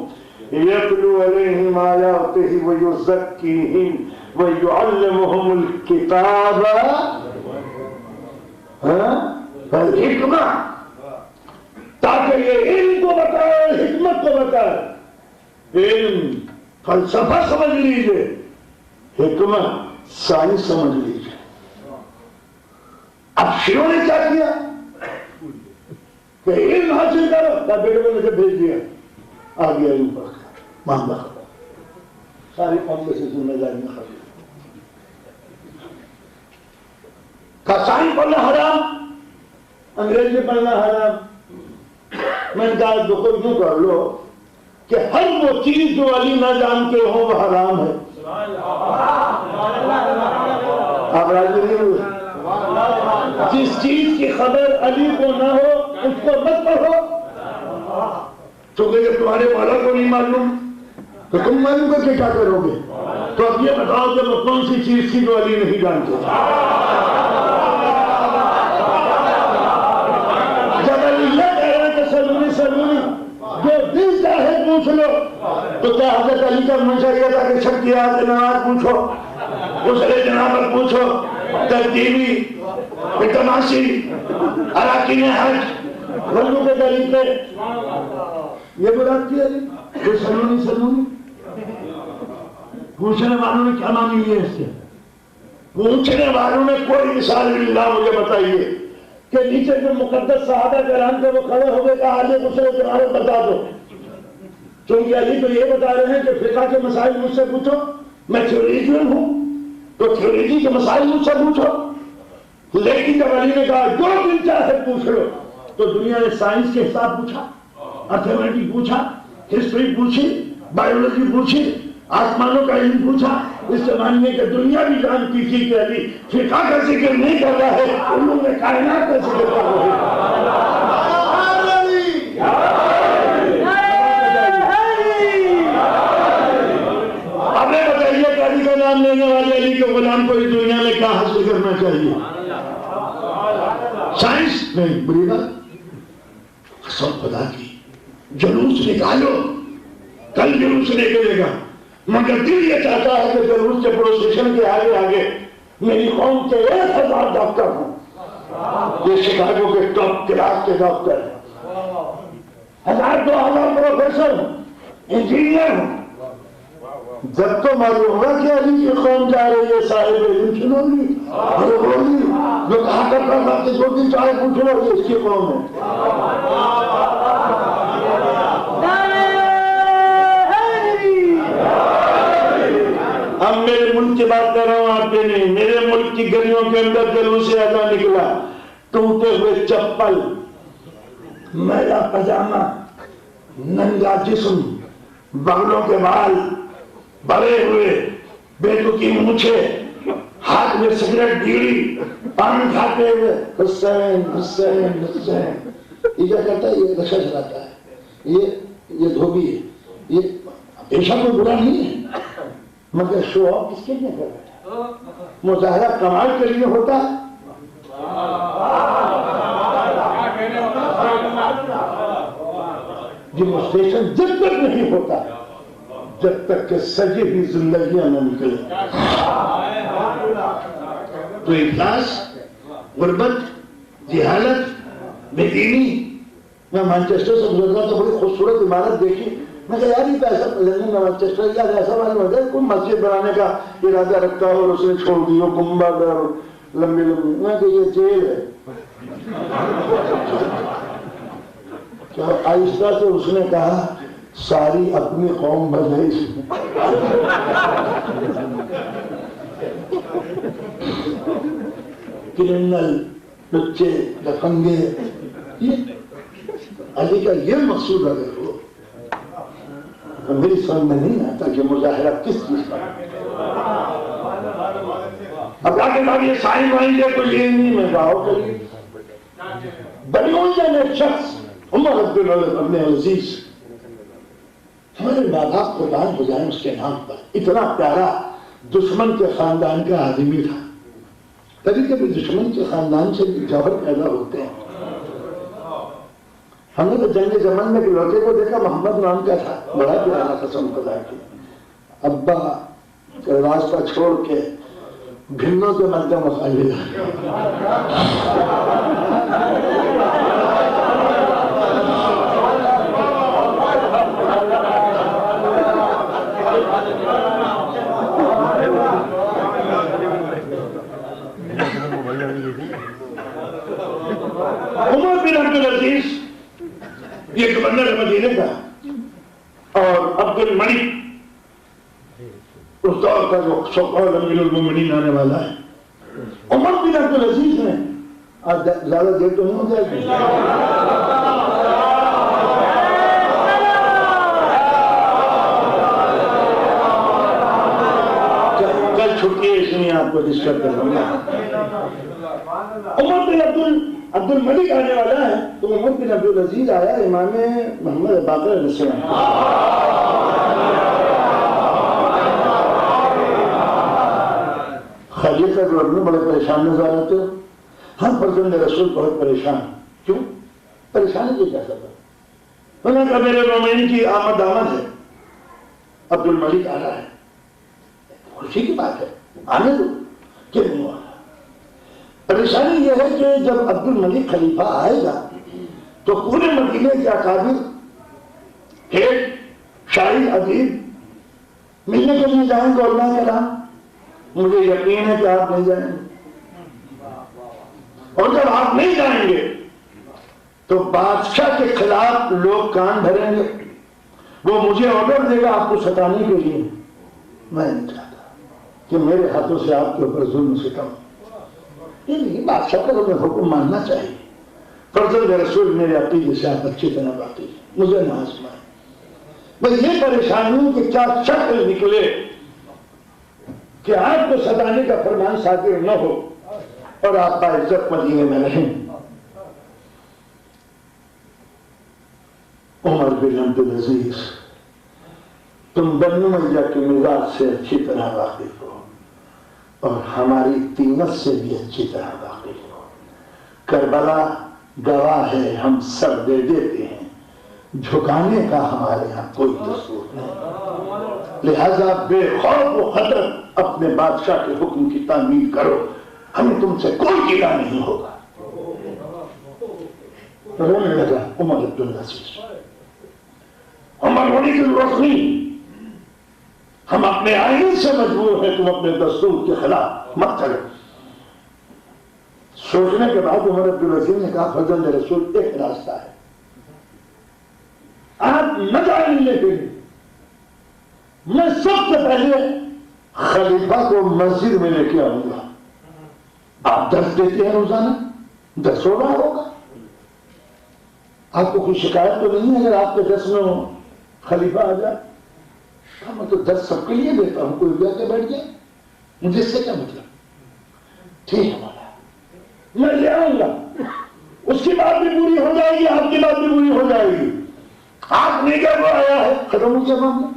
يتلو عليهم آياته ويزكيهم ويعلمهم الكتاب والحکمہ، تاکہ یہ علم کو بتائے، حکمت کو بتائے۔ علم فلسفہ سمجھ لیجئے، حکمت سائنس سمجھ لیجئے۔ اب شیعوں نے کیا کیا کہ علم حاصل کرو، کیا بیٹے کو مجھے بھیج دیا، آ گیا علم پڑھ کر، معاملہ کرو، ساری قوم سے ذمہ داری میں خبر۔ کہا سائنس پڑھنا حرام، انگریزی پڑھنا حرام۔ میں نے کہا دخل کیوں کر لو کہ ہر وہ چیز جو علی نہ جانتے ہو وہ حرام ہے۔ آپ راضی نہیں ہوئے؟ جس چیز کی خبر علی کو نہ ہو اس کو مت پڑھو، چونکہ جب تمہارے مولا کو نہیں معلوم تو تم معلوم کر کے کیا کرو گے؟ تو اب یہ بتاؤ کہ وہ کون سی چیز تھی جو علی نہیں جانتے؟ جب علی یہ کہہ رہا ہے کہ سلونی سلونی، جو دل چاہے پوچھ لو، تو کیا حضرت علی کا منشا یہ تھا کہ شکیات نماز پوچھو، غسل جنابت پوچھو، ترتیبی، تماشی، اراکین حج، وضو کے طریقے، یہ مراد کی علی؟ جو سلونی سلونی پوچھنے والوں نے کیا مانی لیے اس سے؟ پوچھنے والوں نے کوئی مثال اللہ مجھے بتائیے کہ نیچے جو مقدس صحابہ کرام تھے وہ کھڑے ہو گئے، کہا علی غسل جنابت بتا دو، چونکہ علی تو یہ بتا رہے ہیں کہ فقہ کے مسائل مجھ سے پوچھو، میں تھیوریجین ہوں تو تھیوریجی کے مسائل مجھ سے پوچھو۔ لیکن جب علی نے کہا جو دل چاہے پوچھ لو، تو دنیا نے سائنس کے حساب پوچھا، ارتھمیٹک پوچھا، ہسٹری پوچھی، بایولوجی پوچھی، آسمانوں کا علم پوچھا، اس سے مانیے کہ دنیا بھی جانتی تھی کہ علی فقہ کا ذکر نہیں کر رہا ہے، علوم کائنات کا ذکر کر رہا ہے۔ اب نے بتائیے کہ علی کا نام لینے والے علی کے غلام کو اس دنیا میں کیا حاصل کرنا چاہیے؟ سائنس نہیں، بری بات، قسم خدا کی، جلوس نکالو، کل جلوس نکلے گا، مگر دل یہ چاہتا ہے کہ جلوس کے پروسیشن کے آگے آگے میری قوم کے 1000 ڈاکٹر ہوں، یہ شکاگو کے ٹاپ کلاس کے ڈاکٹر ہیں، 1000-2000 پروفیسر ہوں، انجینئر ہوں۔ جب تو معلوم ہوگا کہ علی کی قوم جا رہی ہے صاحب علم سنو گی، بولی جو کہا کرتا تھا کہ جو دن چاہے پوچھ لو یہ اس کی قوم ہے۔ اب میرے ملک کی بات کر رہا ہوں، آپ کے نہیں، میرے ملک کی گلیوں کے اندر جلوس سے ایسا نکلا، ٹوٹے ہوئے چپل، میلا پجامہ، ننگا جسم، بغلوں کے بال، بڑے ہوئے، بیٹوں کی مونچھیں، ہاتھ ہاتھ میں سگریٹ بیڑی پان کھاتے ہوئے حسین حسین حسین، یہ کیا کرتا ہے؟ یہ رکشا چلاتا ہے، یہ دھوبی ہے، یہ پیشہ کوئی برا نہیں ہے، مگر شو آف کس کے لیے کر رہا ہے؟ مظاہرہ کمال کے لیے ہوتا ہے۔ ڈیمونسٹریشن جب تک نہیں ہوتا جب تک کہ سجی ہوئی زندگیاں نہ نکلے۔ تو افلاس، غربت، جہالت، بے دینی۔ میں مانچسٹر سے گزر رہا تو بڑی خوبصورت عمارت دیکھی، میں کہا یار یہ پیسہ لندن میں مانچسٹر یار ایسا معلوم ہوتا ہے کوئی مسجد بنانے کا ارادہ رکھتا ہو اور اس نے چھوڑ دی ہو گنبد اور لمبی لمبی، میں کہ یہ جیل ہے۔ کیا آہستہ سے اس نے کہا ساری اپنی قوم بھر ہے اس میں۔ کرمنل، بچے، لفنگے، علی کا یہ مقصود اگر ہو میری سمجھ میں نہیں آتا کہ مظاہرہ کس چیز کا۔ اب آگے بعد یہ سائن وائن دے کوئی یہ نہیں، میں کہا کریے بڑی اونجن ایک شخص عمر عبد العزیز، ہمارے ماں باپ قربان ہو جائیں اس کے نام پر، اتنا پیارا دشمن کے خاندان کا آدمی تھا۔ کبھی کبھی دشمن کے خاندان سے بھی جوہر پیدا ہوتے ہیں۔ ہم نے تو جنگ زمن میں لڑکے کو دیکھا محمد نام کا تھا، بڑا پیارا قسم خدا کی، ابا کا راستہ چھوڑ کے بھنوں کے مدہ مخالف۔ عمر بن عبد العزیز یہ گورنر مدینے کا، اور عبد الملک اس دور کا جو سو-کالڈ امیر المومنین آنے والا ہے۔ عمر بن عبد العزیز نے آج زیادہ دیر تو نہیں ہو جائے گی، کل چھٹی ہے اس لیے آپ کو ڈسٹرب کر رہا ہوں۔ عمر بن عبد الملک آنے والا ہے تو عمر بن عبد العزیز آیا امام محمد باقر علیہ السلام۔ خلیفہ جو اپنے بڑے پریشان نظر آتے ہو، ہم فرزند رسول بہت پریشان۔ کیوں پریشانی کی کیا سبب؟ انہوں نے کہا میرے مومنین کی آمد ہے، عبد الملک آ رہا ہے، خوشی کی بات ہے، آنے دو، کیوں نہیں آ رہا؟ پریشانی یہ ہے کہ جب عبد الملک خلیفہ آئے گا تو پورے مدینے کے اکابر، ہیڈ، شاعر، ادیب ملنے کے لیے جائیں گے، علماء کرام، مجھے یقین ہے کہ آپ نہیں جائیں گے، اور جب آپ نہیں جائیں گے تو بادشاہ کے خلاف لوگ کان بھریں گے، وہ مجھے آرڈر دے گا آپ کو ستانے کے لیے۔ میں نہیں چاہتا کہ میرے ہاتھوں سے آپ کے اوپر ظلم ستم، یہ نہیں، بادشاہ کو تمہیں حکم ماننا چاہیے۔ فرزند رسول میرے عقیدے سے آپ اچھی طرح واقعی، مجھے نہ آزمائیں۔ بس یہ پریشانی ہوں کہ کیا شکل نکلے کہ آپ کو ستانے کا فرمان صادر نہ ہو اور آپ باعزت مدینے میں رہیں۔ عمر بن عبد العزیز، تم بنو امیہ کے مزاج سے اچھی طرح واقف ہو اور ہماری طینت سے بھی اچھی طرح واقف ہو۔ کربلا گواہ ہے، ہم سر دے دیتے ہیں، جھکانے کا ہمارے ہاں کوئی دستور نہیں، لہذا بے خوف و خطر اپنے بادشاہ کے حکم کی تعمیل کرو، ہمیں تم سے کوئی گلہ نہیں ہوگا۔ رونے لگا عمر عبد العزیز۔ عمر ہونے کی ضرورت نہیں، ہم اپنے آئین سے مجبور ہیں، تم اپنے دستور کے خلاف مت کرو۔ سوچنے کے بعد عمر عبد العزیز نے کہا فرزند رسول ایک راستہ ہے، آپ نہ جائیں ملنے کے لیے، میں سب سے پہلے خلیفہ کو مسجد میں لے کے آؤں گا، آپ درس دیتے ہیں روزانہ، درس ہو رہا ہوگا، آپ کو کوئی شکایت تو نہیں ہے اگر آپ کے درس میں خلیفہ آ جائے؟ میں تو درس سب کے لیے دیتا ہوں، کوئی بھی آ کے بیٹھ جائے، مجھے اس سے کیا مطلب؟ ٹھیک ہے مولا میں لے آؤں گا، اس کی بات بھی پوری ہو جائے گی، آپ کی بات بھی پوری ہو جائے گی، آپ نے کیا وہ آیا ہے ختم ہو گیا معاملہ۔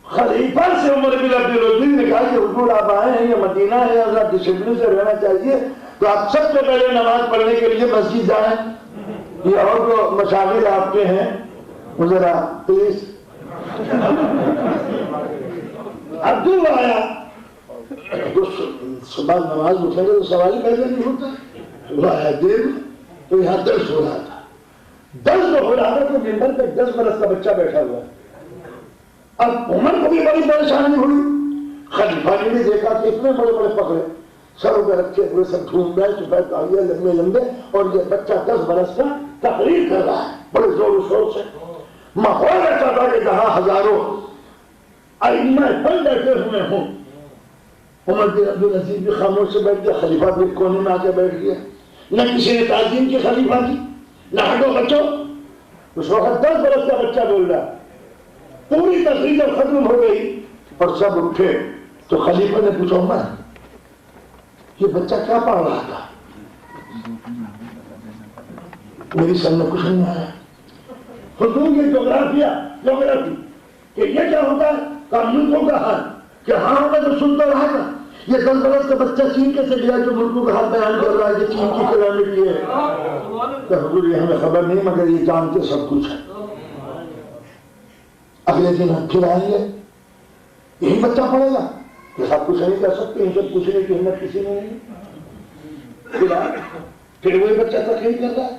خلیفہ سے عمر بن عبدالعزیز نے کہا کہ حضور آپ آئے ہیں، یہ مدینہ ہے، حضرت ڈسپلن سے رہنا چاہیے، تو آپ سب سے پہلے نماز پڑھنے کے لیے مسجد جائیں، یہ اور جو مشاغل آپ کے ہیں وہ ذرا پلیز۔ عبداللہ آیا تو صبح نماز اٹھے گا تو سوال ہی پیدا نہیں ہوتا، وہ آیا دیر میں تو یہاں درس ہو رہا تھا، درس جو ہو رہا تھا تو ممبر پہ 10 برس کا بچہ بیٹھا ہوا ہے۔ اب عمر کو بھی بڑی پریشانی ہوئی، خلیفہ نے بھی دیکھا کہ اتنے بڑے بڑے پکڑے سروں پہ رکھے ہوئے سب ڈھونڈ رہے سفید داڑیاں لمبے لمبے، اور یہ بچہ 10 برس کا تقریر کر رہا ہے بڑے زور و شور سے۔ ماحول ایسا تھا کہ جہاں ہزاروں ائمہ پل بیٹھے ہوئے ہوں، عمر بن عبدالعزیز بھی خاموش سے بیٹھ گیا، خلیفہ بھی کونے میں آ کے بیٹھ گیا، نہ کسی نے تعظیم کی خلیفہ کی، نہ ہٹو بچوں۔ اس وقت 10 برس کا بچہ بول رہا، پوری تقریر جب ختم ہو گئی اور سب اٹھے تو خلیفہ نے پوچھا عمر یہ بچہ کیا پڑھ رہا تھا؟ میری سمجھ میں کچھ نہیں آیا۔ حضور یہ جغرافی کہ یہ کیا ہوتا ہے ملکوں کا حال، کہ ہاں میں تو سنتا رہا تھا، یہ 10 برس کا بچہ چین کیسے گیا جو ملکوں کا حال بیان کر رہا ہے کہ چین کی کلامٹی ہے؟ کہ حضور یہ ہمیں خبر نہیں مگر یہ جانتے سب کچھ ہے۔ اگلے دن ہم پھر آئیں گے، یہی بچہ پڑھے گا، یہ سب کچھ نہیں کر سکتے، ان سب پوچھنے کی ہمت کسی نے نہیں۔ پھر وہی بچہ تقریر کر رہا ہے،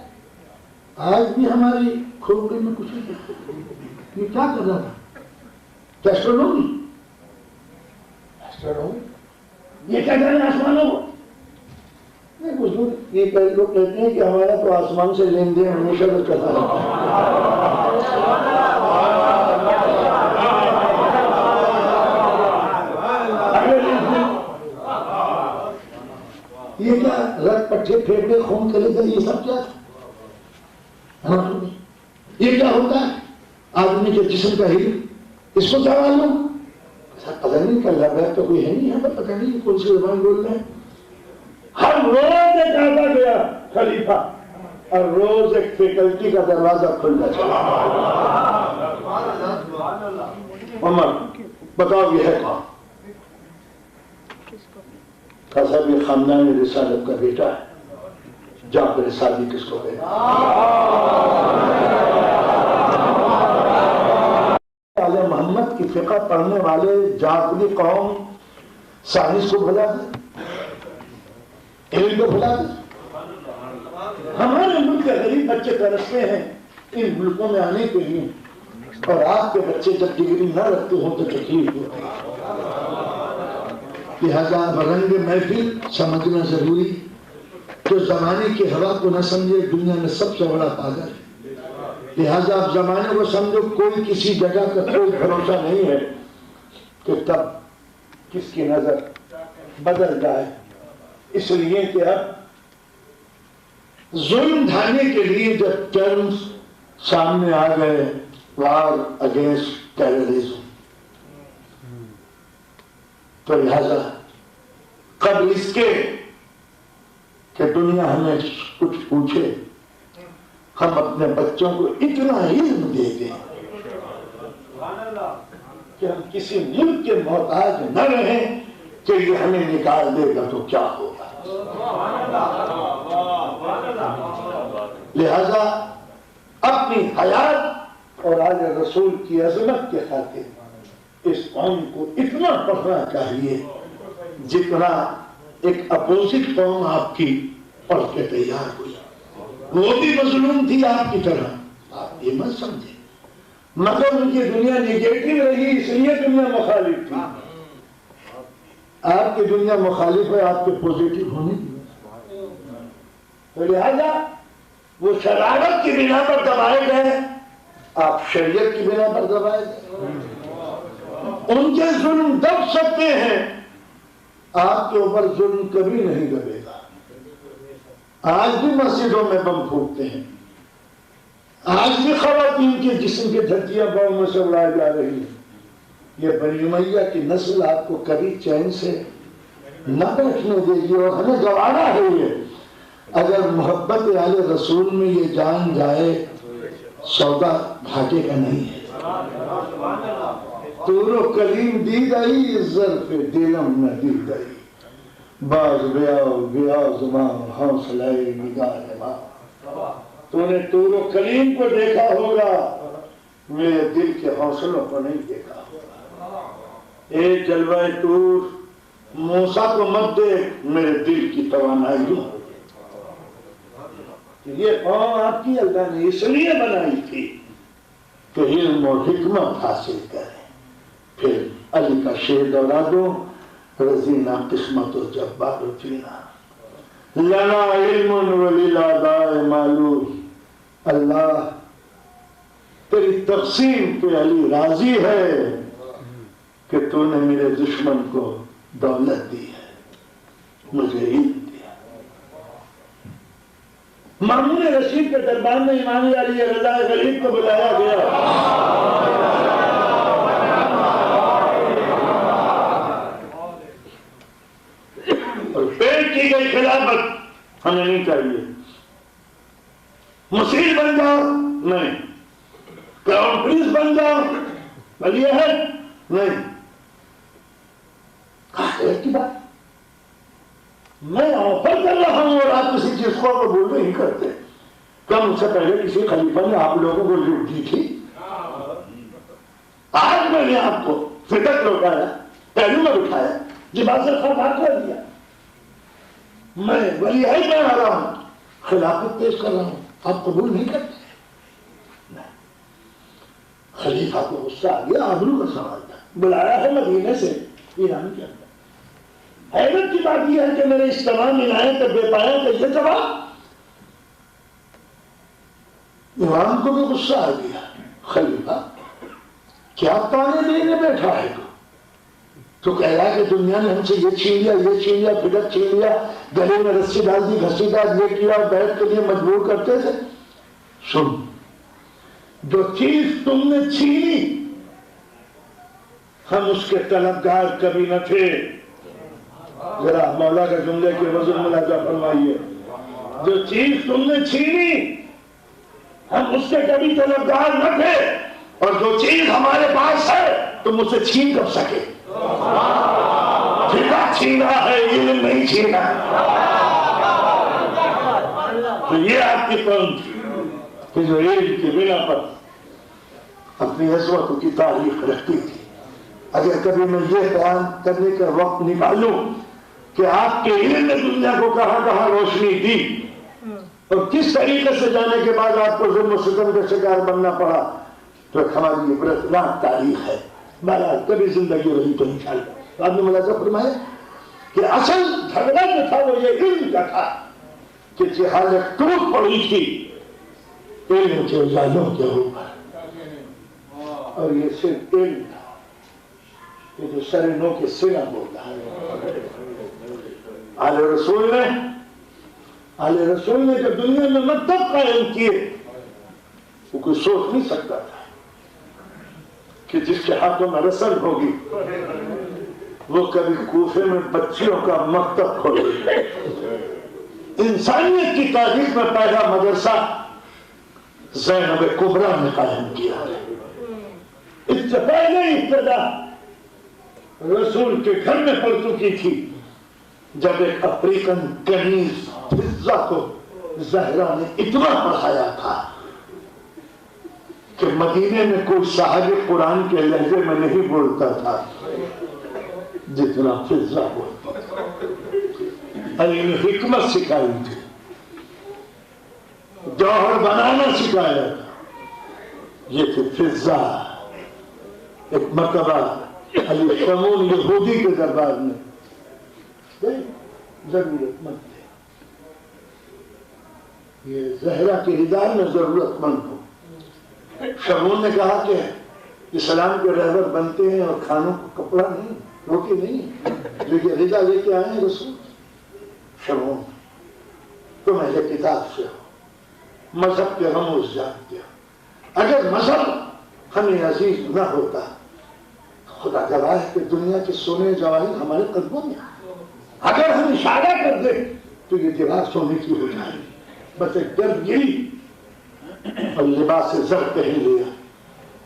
آج بھی ہماری کھوپڑی میں کچھ نہیں، یہ کیا کر رہا تھا؟ ایسٹرونومی، یہ کیا جانے آسمانوں کو؟ نہیں حضور یہ کئی لوگ کہتے ہیں کہ ہمارا تو آسمان سے لین دین ہمیشہ سے کرتا رہتا یہ کیا رت پٹھے پھیپڑے خون چلے گئے، یہ سب کیا تھا؟ یہ کیا ہوتا ہے آدمی کے جسم کا ہل، اس کو کیا معلوم؟ پتہ نہیں کل رہا تو کوئی ہے نہیں ہے، پتہ نہیں کون سی زبان بول رہے ہیں۔ ہر روز ایک آتا گیا خلیفہ اور روز ایک فیکلٹی کا دروازہ کھلتا چلا۔ عمر بتاؤ یہ ہے کون؟ کہا صاحب یہ خاندان رسالت کا بیٹا ہے، جعفر صادق کس کو کہتے ہیں؟ آل محمد کی فقہ پڑھنے والے جعفری قوم سائنس کو بھلا دے، علم کو بھلا دے۔ ہمارے ملک کے غریب بچے ترستے ہیں ان ملکوں میں آنے کے لیے، اور آپ کے بچے جب ڈگری نہ رکھتے ہوں تو تکلیف ہوتی ہے۔ لہذا رنگ محفل سمجھنا ضروری، جو زمانے کی ہوا کو نہ سمجھے دنیا میں سب سے بڑا پاگل ہے۔ لہذا آپ زمانے کو سمجھو، کوئی کسی جگہ کا کوئی بھروسہ نہیں ہے کہ تب کس کی نظر بدل جائے، اس لیے کہ اب ظلم ڈھانے کے لیے جب ٹرمز سامنے آ گئے، وار اگینسٹ ٹیررزم، تو لہذا قبل اس کے کہ دنیا ہمیں کچھ پوچھے، ہم اپنے بچوں کو اتنا علم دے دیں کہ ہم کسی ملک کے محتاج نہ رہیں کہ یہ ہمیں نکال دے گا تو کیا ہوگا۔ لہذا اپنی حیات اور آل رسول کی عظمت کے خاطر اس قوم کو اتنا پڑھنا چاہیے جتنا ایک اپوزٹ قوم آپ کی پڑھ کے تیار ہوئی، وہ بھی مظلوم تھی آپ کی طرح، آپ یہ مت سمجھے، مگر ان کی دنیا نگیٹو رہی اس لیے دنیا مخالف تھی۔ آپ کی دنیا مخالف ہے آپ کے پوزیٹو ہونے کی، تو لہذا وہ شرارت کی بنا پر دبائے گئے، آپ شریعت کی بنا پر دبائے گئے۔ ان کے ظلم دب سکتے ہیں، آپ کے اوپر ظلم کبھی نہیں دبے گا۔ آج بھی مسجدوں میں بم پھوٹتے ہیں، آج بھی خواتین کے جسم کی دھجیاں بموں سے اڑائی جا رہی ہیں۔ یہ بنی امیہ کی نسل آپ کو کبھی چین سے نہ بیٹھنے دے گی، اور ہمیں گوارا ہے یہ۔ اگر محبت آل رسول میں یہ جان جائے سودا گھاٹے کا نہیں ہے۔ طور و کلیم دید آئی ظرف دلم نہ دید آئی، باز بیاو زمان حوصلہ نگاہ ماں۔ تو نے طور و کلیم کو دیکھا ہوگا، میرے دل کے حوصلوں کو نہیں دیکھا ہوگا۔ اے جلوہ طور موسیٰ کو مت دیکھ، میرے دل کی توانائیوں۔ یہ قوم آپ کی اللہ نے اس لیے بنائی تھی کہ علم و حکمت حاصل کریں۔ پھر علی کا شعر دوہرا دو، رضینا قسمت و جبار فینا لنا علم وللآباء معلوم۔ اللہ تیری تقسیم پہ علی راضی ہے کہ تو نے میرے دشمن کو دولت دی ہے، مجھے علم دیا۔ مامون رشید کے دربار میں امام علی رضا غریب کو بلایا گیا۔ اور پیش کی گئی خلافت ہمیں نہیں چاہیے، مسیح بن جاؤ نہیں، کراؤن پرنس بن جاؤ ولی عہد نہیں۔ ایک کی بات میں آفر کر رہا ہوں اور آپ کسی چیز کو قبول نہیں کرتے۔ کیا مجھ سے پہلے کسی خلیفہ نے آپ لوگوں کو لوٹ دی تھی؟ آج میں نے آپ کو فطرت لوٹایا، پہلو میں بٹھایا، لباس خفاف کر دیا، میں ولی عہد میں آ رہا ہوں، خلافت پیش کر رہا ہوں، آپ قبول نہیں کرتے؟ خلیفہ کو غصہ آ گیا، آبرو کا سوال تھا، بلایا ہے مدینے سے ایران کے اندر۔ حیرت کی بات یہ ہے کہ میرے اس تمام عنایت بے پایا کہ یہ جواب، امام کو بھی غصہ آ گیا، خلیفہ کیا تانے دینے بیٹھا ہے تو کہہ رہا ہے کہ دنیا نے ہم سے یہ چھین لیا، یہ چھین لیا، فدت چھین لیا، گلے میں رسی ڈال دی، گھسیٹا، یہ کیا، بیعت کے لیے مجبور کرتے تھے۔ سن، جو چیز تم نے چھینی ہم اس کے طلبگار کبھی نہ تھے۔ ذرا مولا کا جملے کے وزن ملاحظہ فرمائیے، جو چیز تم نے چھینی ہم اس کے کبھی طلبگار نہ تھے، اور جو چیز ہمارے پاس ہے تم اسے چھین کر سکے۔ فدا چھینا ہے، علم نہیں چھینا۔ تو یہ آپ کی قوم کہ جو علم کی بنا پر اپنی عظمتوں کی تاریخ رکھتی تھی۔ اگر کبھی میں یہ بیان کرنے کا وقت نکالوں کہ آپ کے علم نے دنیا کو کہاں کہاں روشنی دی اور کس طریقے سے جانے کے بعد آپ کو ظلم و ستم کا شکار بننا پڑا، تو ہماری عبرتناک تاریخ ہے۔ بہرحال کبھی زندگی رہی تو انشاءاللہ۔ آپ نے ملاحظہ فرمایا کہ اصل جھگڑا جو تھا وہ یہ علم کا تھا کہ جہالت ٹوٹ پڑی تھی علم کے اجالوں کے اوپر، اور یہ صرف علم تھا کہ جو سر نو کے سینہ بولتا ہے۔ آل رسول نے جو دنیا میں مکتب قائم کیے وہ کوئی سوچ نہیں سکتا تھا کہ جس کے ہاتھوں میں رسل ہوگی وہ کبھی کوفے میں بچیوں کا مکتب کھولے۔ انسانیت کی تاریخ میں پہلا مدرسہ زینب کبریٰ نے قائم کیا۔ اس سے پہلے ابتدا رسول کے گھر میں پڑ چکی تھی جب ایک افریقن کنیز فضہ کو زہرا نے اتنا پڑھایا تھا کہ مدینے میں کوئی صاحب قرآن کے لہجے میں نہیں بولتا تھا جتنا فضہ بولتا۔ علی نے حکمت سکھائی تھی، جوہر بنانا سکھایا تھا، یہ تھی فضہ۔ ایک مرتبہ علی شمون یہودی کے دربار میں ضرورت مند تھے، یہ زہرا کے ہدایت میں ضرورت مند ہو۔ شمون نے کہا کہ اسلام کے رہبر بنتے ہیں اور کھانوں کو کپڑا نہیں، روٹی نہیں، لیکن رضا لے کے آئے ہیں رسول۔ شمون تم اہل کتاب سے ہو، مذہب کے رموز جانتے ہو، اگر مذہب ہمیں عزیز نہ ہوتا خدا گواہ ہے کہ دنیا کے سونے جواہر ہمارے قدموں میں اگر ہم اشارہ کر دیں تو یہ دیوار سونے کی ہو جائے گی. بس ایک گرد گری اور لباس زر پہن لیا.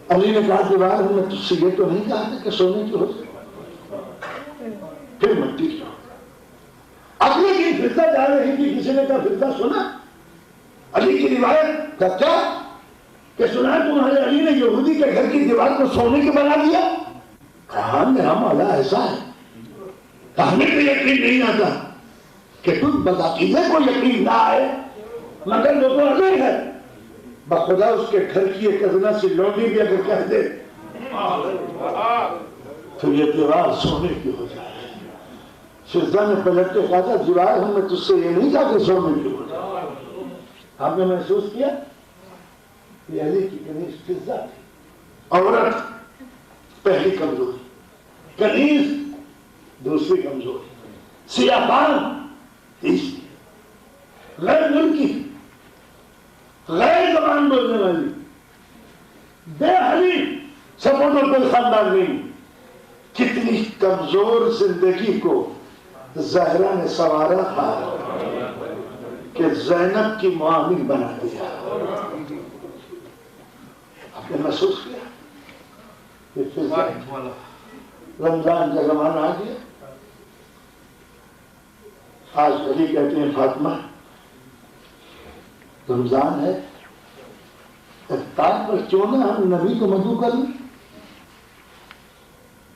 علی نے کہا دیوار میں تجھ سے یہ تو نہیں کہا تھا کہ سونے کی ہو جائے. پھر مٹی کی. اگلے دن فضہ جا رہی تھی, کسی نے کہا فضہ سنا علی کی روایت کا کیا کہ سنا تمہارے علی نے یہودی کے گھر کی دیوار کو سونے کے بنا دیا. کہا میرا مولا ایسا ہے, ہمیں تو یقین نہیں آتا کہ تم بذاتیزے کو یقین نہ آئے, مگر وہ تو الگ ہے. بخدا اس کے گھر کی ایک ادنا سی لونڈی بھی اگر کہہ دے تو یہ دیوار سونے کی ہو جائے. فضہ نے پلٹ کے کہا تھا دیوار ہم نے تجھ سے یہ نہیں کہا کہ سونے کی ہو جائے. آپ نے محسوس کیا یہ علی کی کنیز فضہ تھی. عورت پہلی کمزوری, کنیز دوسری کمزوری, سیاہ بان تیسری, غیر ملکی, غیر زبان بولنے والی, بے حلیف, سپوٹ اور کوئی خاندان نہیں. کتنی کمزور زندگی کو زہرا نے سنوارا تھا کہ زینب کی معامل بنا دیا. آپ نے محسوس کیا رمضان کا زمانہ آ گیا. آج علی کہتے ہیں فاطمہ رمضان ہے, افطار پر کیوں نہ ہم نبی کو مدعو کر لیں.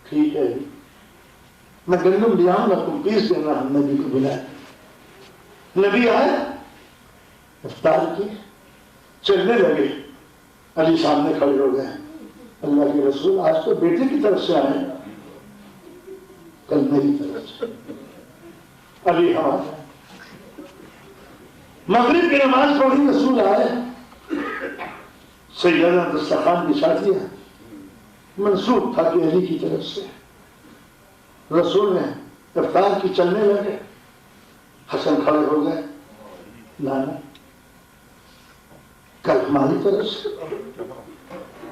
ٹھیک ہے جی, میں گندم لے آؤں گا, تم پیس دینا, ہم نبی کو بلائیں. نبی آئے, افطار کی, چلنے لگے. علی سامنے کھڑے ہو گئے. اللہ کے رسول آج تو بیٹے کی طرف سے آئے, کل میری طرف سے. علی ہمارا مغرب کی نماز پڑھی, رسول آئے, سیدنا دسترخوان بچھا دیا, منسوب تھا کہ علی کی طرف سے. رسول نے افطار کی چلنے لگے. حسن کھڑے ہو گئے, لانا کل ہماری طرف سے.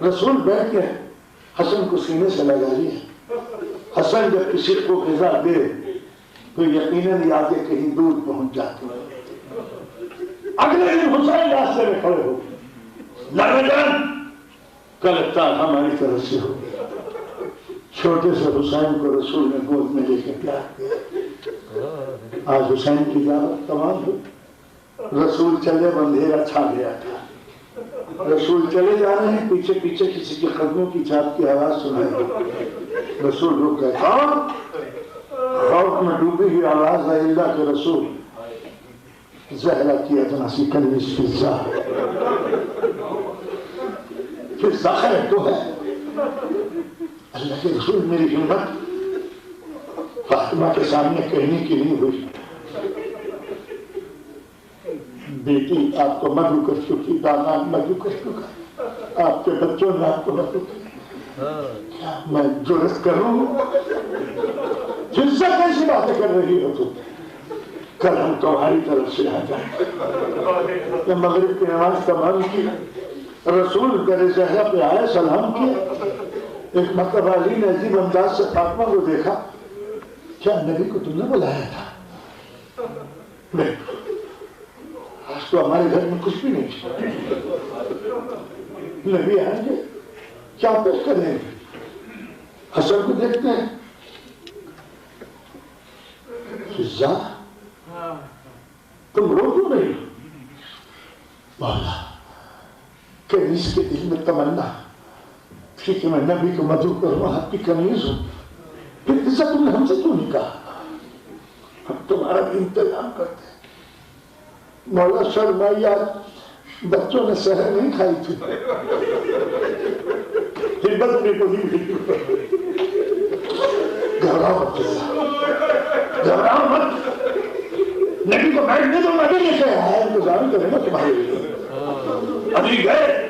رسول بیٹھ کے حسن کو سینے سے لگا لیا. حسن جب کسی کو غذا دے تو یقیناً یادیں کہیں دور پہنچ جاتی. اگلے دن حسین راستے میں کھڑے ہو گئے, نانا جان کل افطار ہماری طرف سے ہو گیا. چھوٹے سے حسین کو رسول نے گود میں لے کے پیار کیا. آج حسین کی دعوت تمام ہوئی. رسول چلے, اندھیرا چھا گیا تھا. رسول چلے جا رہے ہیں, پیچھے پیچھے کسی کے قدموں کی چاپ کی آواز سنائی. رسول رک گئے. کون؟ خوف میں ڈوبی ہوئی آواز ہے, اللہ کے رسول زہرا کی ادنا سی کنیز فضہ. فضہ خیر تو ہے. اللہ کے رسول میری ہمت فاطمہ کے سامنے کہنے کی نہیں ہوئی. بیٹی آپ کو مدعو کر چکی, داماد مدعو کر چکا, آپ کے بچوں نے آپ کو مدعو کیا. کیا میں جرت کروں؟ فضہ کیسی باتیں کر رہی ہو تم؟ کل ہم تمہاری طرف سے آ جائیں. مغرب کی نماز تمام کی, رسول در زہرا پہ آئے, سلام کیا. ایک مرتبہ علی نے عجیب انداز سے فاطمہ کو دیکھا. کیا نبی کو تم نے بلایا تھا؟ نہیں, آج تو ہمارے گھر میں کچھ بھی نہیں. نبی آئیں گے, کیا پیش کریں گے؟ حسن کو دیکھتے ہیں. فضہ تم رو کیوں نہیں؟ مولا کنیز کے دل میں تمنا تھی کہ میں نبی کو مدعو کروں, آپ کی کنیز ہوں. پھر فضہ تم نے ہم سے کیوں نہیں کہا؟ ہم تمہارا انتظام کرتے ہیں. مولا شرمائی, آج بچوں نے سحر نہیں کھائی تھی. ہمت میں کو نہیں. گھبراؤ مت, گھبراؤ مت. نبی کو بیٹھنے دو, نبی لے کے آیا, انتظام کریں گا تمہارے لیے. ابھی گئے,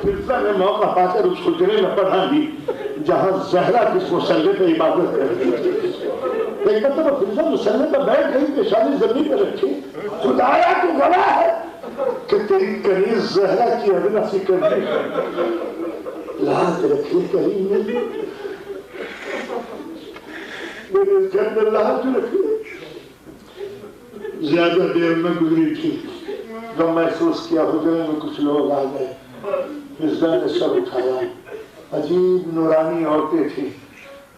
فضہ نے موقع پا کر اس حجرے میں پڑھا دی جہاں زہرا کس مسلے پہ عبادت کر رہی تھی. ایک مرتبہ فضہ مسلے پہ بیٹھ گئی, پیشانی زمین پہ رکھی. خدایا تو گواہ ہے کہ تیری کنیز زہرا کی ادنا سی کنیز لا کے رکھی کریم نے. وہ میرے اس کے اندر لاحق رکھی. زیادہ دیر میں گزری تھی جو محسوس کیا حجرے میں کچھ لوگ آ گئے. فضا نے سر اٹھایا. عجیب نورانی عورتیں تھیں,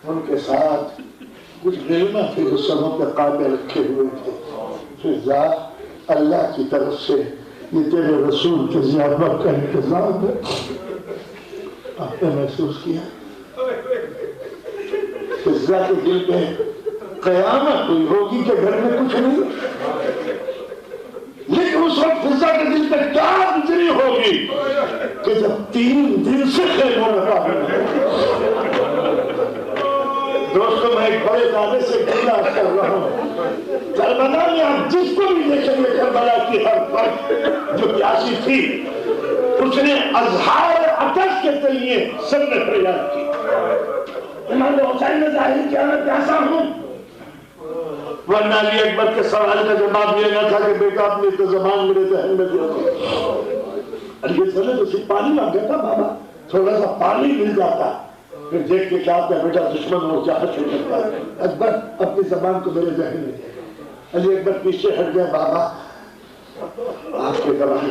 ان کے ساتھ کچھ غلمہ تھے جو سروں پہ قابل رکھے ہوئے تھے. فضا, اللہ کی طرف سے یہ تیرے رسول کے ضیافت کا انتظام ہے. آپ نے محسوس کیا فضا کے دل پہ قیامت ہوئی ہوگی کہ گھر میں کچھ نہیں, لیکن اس وقت فضا کے دل پہ کیا گزری ہوگی کہ جب 3 دن سے خیموں میں قابل ہے. دوستوں, میں ایک بڑے دعوے سے گلا کر رہا ہوں. کربلا میں آپ جس کو بھی دیکھیں گے, کربلا کی ہر فرد جو پیاسی تھی اس نے اظہار عطش کے ذریعے سب نے فریاد کی. امام حسین نے ظاہر کیا میں پیاسا ہوں, ورنہ علی اکبر کے سوال کا جواب یہ نہ تھا کہ بیٹا اپنی تو زبان میرے ذہن میں دے دو. علی اکبر سے پانی مانگا تھا, بابا تھوڑا سا پانی مل جاتا. پھر دیکھ کے کہا کہ بیٹا دشمن ہو چاہت شروع کرتا ہے. اکبر اپنی زبان کو میرے ذہن میں دے. علی اکبر پیچھے ہٹ گیا. بابا آپ کے زبان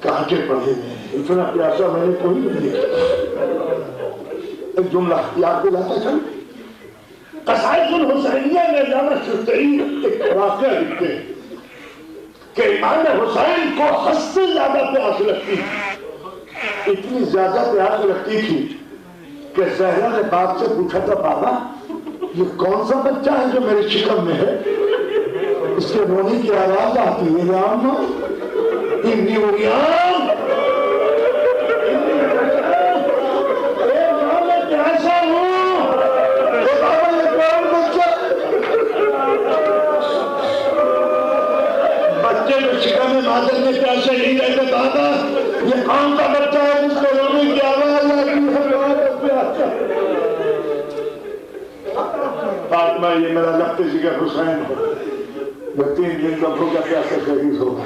کہاں کے پڑھے میں اتنا پیاسا میں نے کوئی نہیں دیکھا. ایک جملہ یاد دلاتا چل. قصائد الحسینیہ میں علامہ شرطی ایک واقعہ لکھتے ہیں کہ امام حسین کو حد سے زیادہ پیاس لگتی تھی. اتنی زیادہ پیاس لگتی تھی کہ زہرا نے باپ سے پوچھا تھا, بابا یہ کون سا بچہ ہے جو میرے شکم میں ہے؟ اس کے رونے کی آواز آتی ہے, رام اتنی اڑیان پیاسا ہوں. بابا یہ کون بچہ؟ بچے جو شکم میں مادر میں پیاسے نہیں رہتے. بابا یہ کون سا بچہ ہے جس کو رونے کی آواز آتی ہے؟ فاطمہ, یہ میرا لفظ ذکر حسین ہے جو 3 دن کا بھوکا پیاسا شہید ہوگا.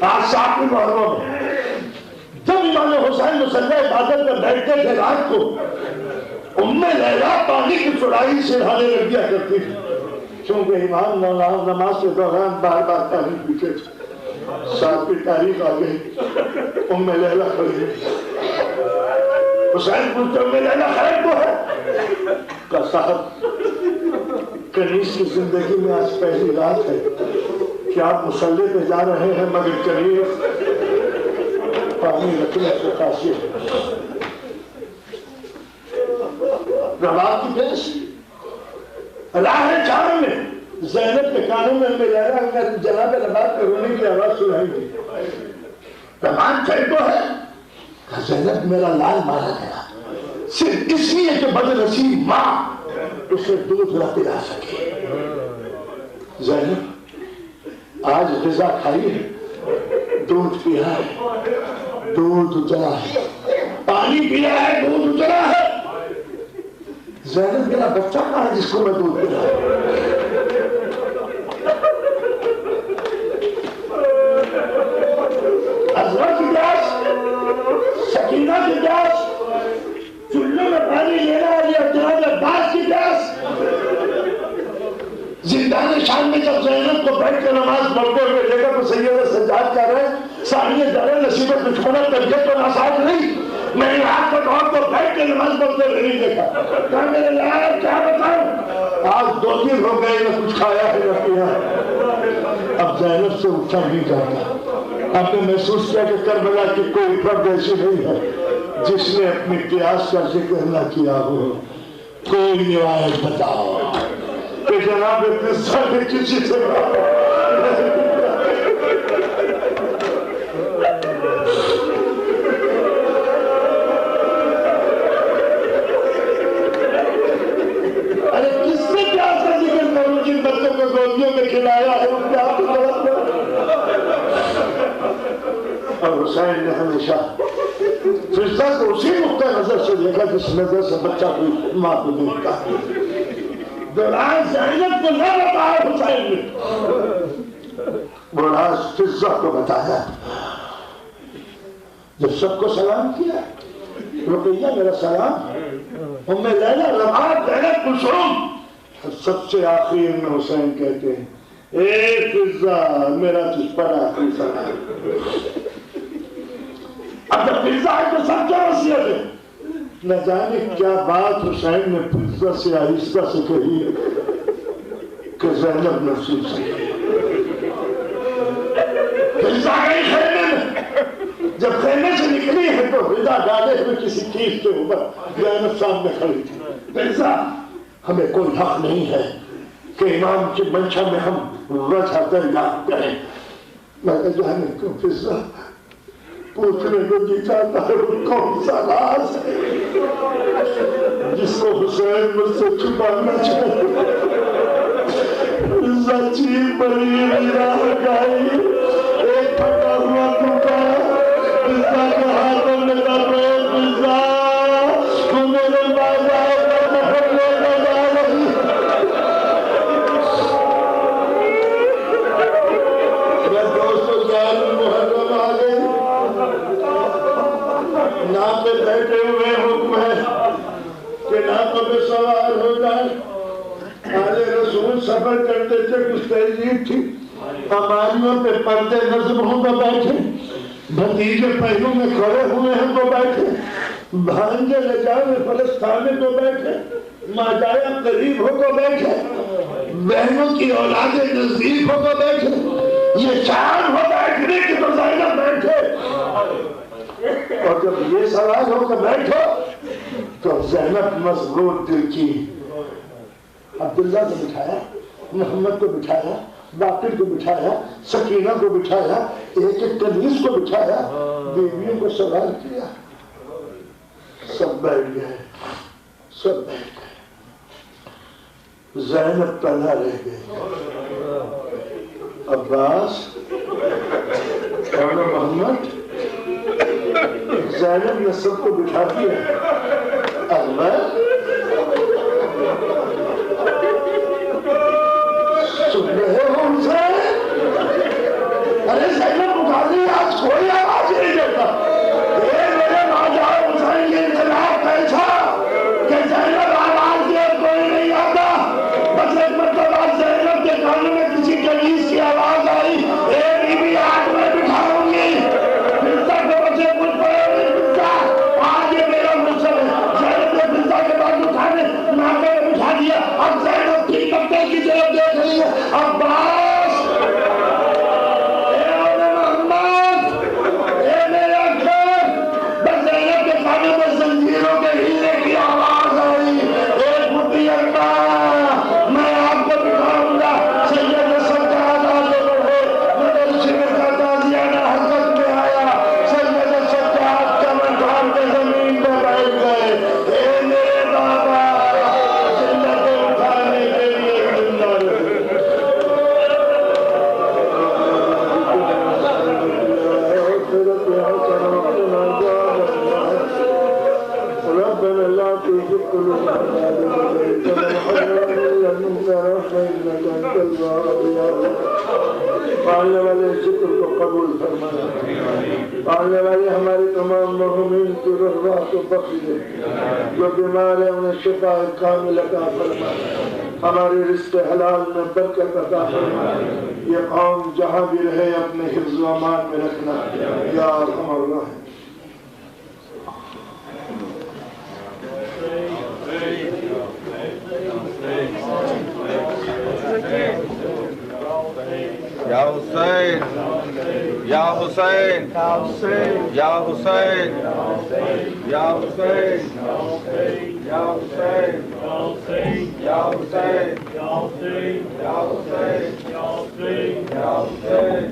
آج 7 محرم جب امام حسین مصلی عبادت میں بیٹھتے تھے رات کو, ام لیلا پانی کی چڑائی سے ہانے لگ دیا کرتی تھی, چونکہ امام نماز کے دوران بار بار پانی پیتے تھے. 7 کی تاریخ آ گئی, ام لیلا کھڑی ہے. حسین پوچھتے ام لیلا خیر تو ہے؟ کہ صاحب کنیز کی زندگی میں آج پہلی رات ہے کہ آپ مصلی پہ جا رہے ہیں, مگر کنیز پانی رکھنے سے قاصر ہے. رباب کی پیش راہ جان میں زینب کے کانوں میں لیلا جناب رباب کے رونے کی آواز سنائی دی. رباب کہہ تو ہے کہ زینب میرا لال مارا گیا صرف اس لیے کہ بدنصیب ماں اسے دودھ نہ پلا سکے. زینب آج غذا کھائی ہے, دودھ پیا ہے, دودھ اترا ہے, پانی پیا ہے, دودھ اترا ہے. زینب میرا بچہ کہاں ہے جس کو میں دودھ پلا ہے؟ عزرا کی پیاس, سکینہ کی پیاس, چولہوں میں پانی لینا ہے, یا جناب عباس کی پیاس. زندان شام میں جب زینب کو بیٹھ کے نماز پڑھتے ہوئے دیکھا تو سید سجاد کہہ رہے ہیں, ساریہ درے نصیبت دشمنت ترجیح تو ناساز نہیں, میں نے رات کو دور کو بیٹھ کے نماز پڑھتے ہوئے نہیں دیکھا. کہا میرے لائق کیا بتاؤں, آج 2 دن ہو گئے نہ کچھ کھایا ہے نہ پیا ہے. اب زینب سے اٹھا نہیں جاتا. آپ نے محسوس کیا کہ کربلا کی کوئی فرد ایسی نہیں ہے جس نے اپنی پیاس کا ذکر نہ کیا ہو. کوئی روایت بتاؤ کہ جناب فضا نے کسی سے ارے کس سے پیاس کا ذکر کروں جن بچوں کو گودیوں میں کھلایا ہے ان کے آپ کو. اور حسین نے ہمیشہ فضا کو اسی نقطہ نظر سے دیکھا جس نظر سے بچہ کوئی ماں کو دیکھتا ہے. دوران زینب کو نہ بتایا حسین نے, دوران فضا کو بتایا. جب سب کو سلام کیا, رقیہ میرا سلام, ام لیلا, رباب, زینب, کلثوم, سب سے آخر میں حسین کہتے ہیں اے فضا میرا تجھ پر آخری سلام. اب فضا ہے تو سب کیا وصیت ہے. نہ جانے کیا بات حسین نے فضا سے آہستہ سے کہی کہ زینب محسوس ہے. فضا گئی خیمے میں. جب خیمے سے نکلی ہے تو فضا ڈالے ہوئے کسی چیز کے اوپر زینب سامنے کھڑی تھی. فضا ہمیں کوئی حق نہیں ہے کہ امام کی منشا میں ہم وجہ دریافت کریں. میں نے جانے کیوں فضا پوچھنے کو جی چاہتا ہے وہ کون سا راز ہے جس کو حسین مجھ سے چھپانا چاہتے. فضا چیخ پڑی راہ گائی ایک پھٹا ہوا ٹوٹا. فضا کے ہاتھوں میں دبے. فضا تو میرے بازار ناپے بیٹھے ہوئے حکم ہے کہ ناپوں پہ سوار ہو جائے. آج رسول سفر کرتے تھے کچھ تہذیب تھی. ہماریوں پہ پردے نظم ہوں تو بیٹھے. بھتیجے پہلو میں کھڑے ہوئے ہیں تو بیٹھے. بھانجے لے جاوے فلسطینے تو بیٹھے. ماجایا قریب ہو تو بیٹھے. بہنوں کی اولادیں نزدیک ہو تو بیٹھے. یہ چاند ہو بیٹھنے کی تو زینب بیٹھے. اور جب یہ سوال ہو کہ بیٹھو تو زینب مضبوط دل کی عبداللہ کو بٹھایا, محمد کو بٹھایا, باقر کو بٹھایا, سکینہ کو بٹھایا, ایک ایک کنیز کو بٹھایا, بیویوں کو سوال کیا. سب بیٹھ گئے. سب بیٹھ گئے. زینب پناہ رہ گئے. عباس اور محمد. زینب نے سب کو بٹھا دیا. احمد سن رہے ہو ان سے؟ ارے زینب بخاری آج کوئی آواز نہیں دیتا. میرے ماجا حسین یہ انقلاب کیسا کہ زینب آواز دے کوئی نہیں آتا. بس ایک مرتبہ زینب کے کانوں میں کسی کنیز کی آواز آئی اے بی بی آج میں بٹھاؤں گی. فضا کے بچے کچھ پڑے آج یہ میرا منصب ہے. زینب نے فضا کے بعد اٹھانے ناکے میں بٹھا دیا. اب زینب ٹھیک کپتے کی طرف دیکھ رہی ہے. عباس اے محمد اے میرا گھر. بس زینب کے کانوں میں زنجیروں کے ہلنے کی آواز آئی. ایک مٹھی اللہ میں آپ کو بٹھاؤں گا. سید سجاد حاضر ہوئے. مگر شمر کا تازیانہ حضرت میں آیا. سید سجاد کا مقام کے زمین پہ بیٹھ گئے. اے میرے بابا زندہ کو اٹھانے کے لیے زندہ رہے. ربنا لا تزغ قلوبنا بعد إذ هديتنا وهب لنا من لدنك رحمة إنك أنت الوهاب. پالنے والے ذکر کو قبول فرمانا. پالنے والے ہمارے تمام مرحومین کی روح کو بخش دے. جو بیمار ہیں انہیں شفا کامل عطا فرمانا. ہمارے رزق حلال میں برکت عطا فرمانا. یہ قوم جہاں بھی رہے اپنے حفظ و امان میں رکھنا یا ارحم الراحمین. یا حسین یا حسین یا حسین یا حسین یا حسین یا حسین یا حسین یا حسین یا حسین یا حسین.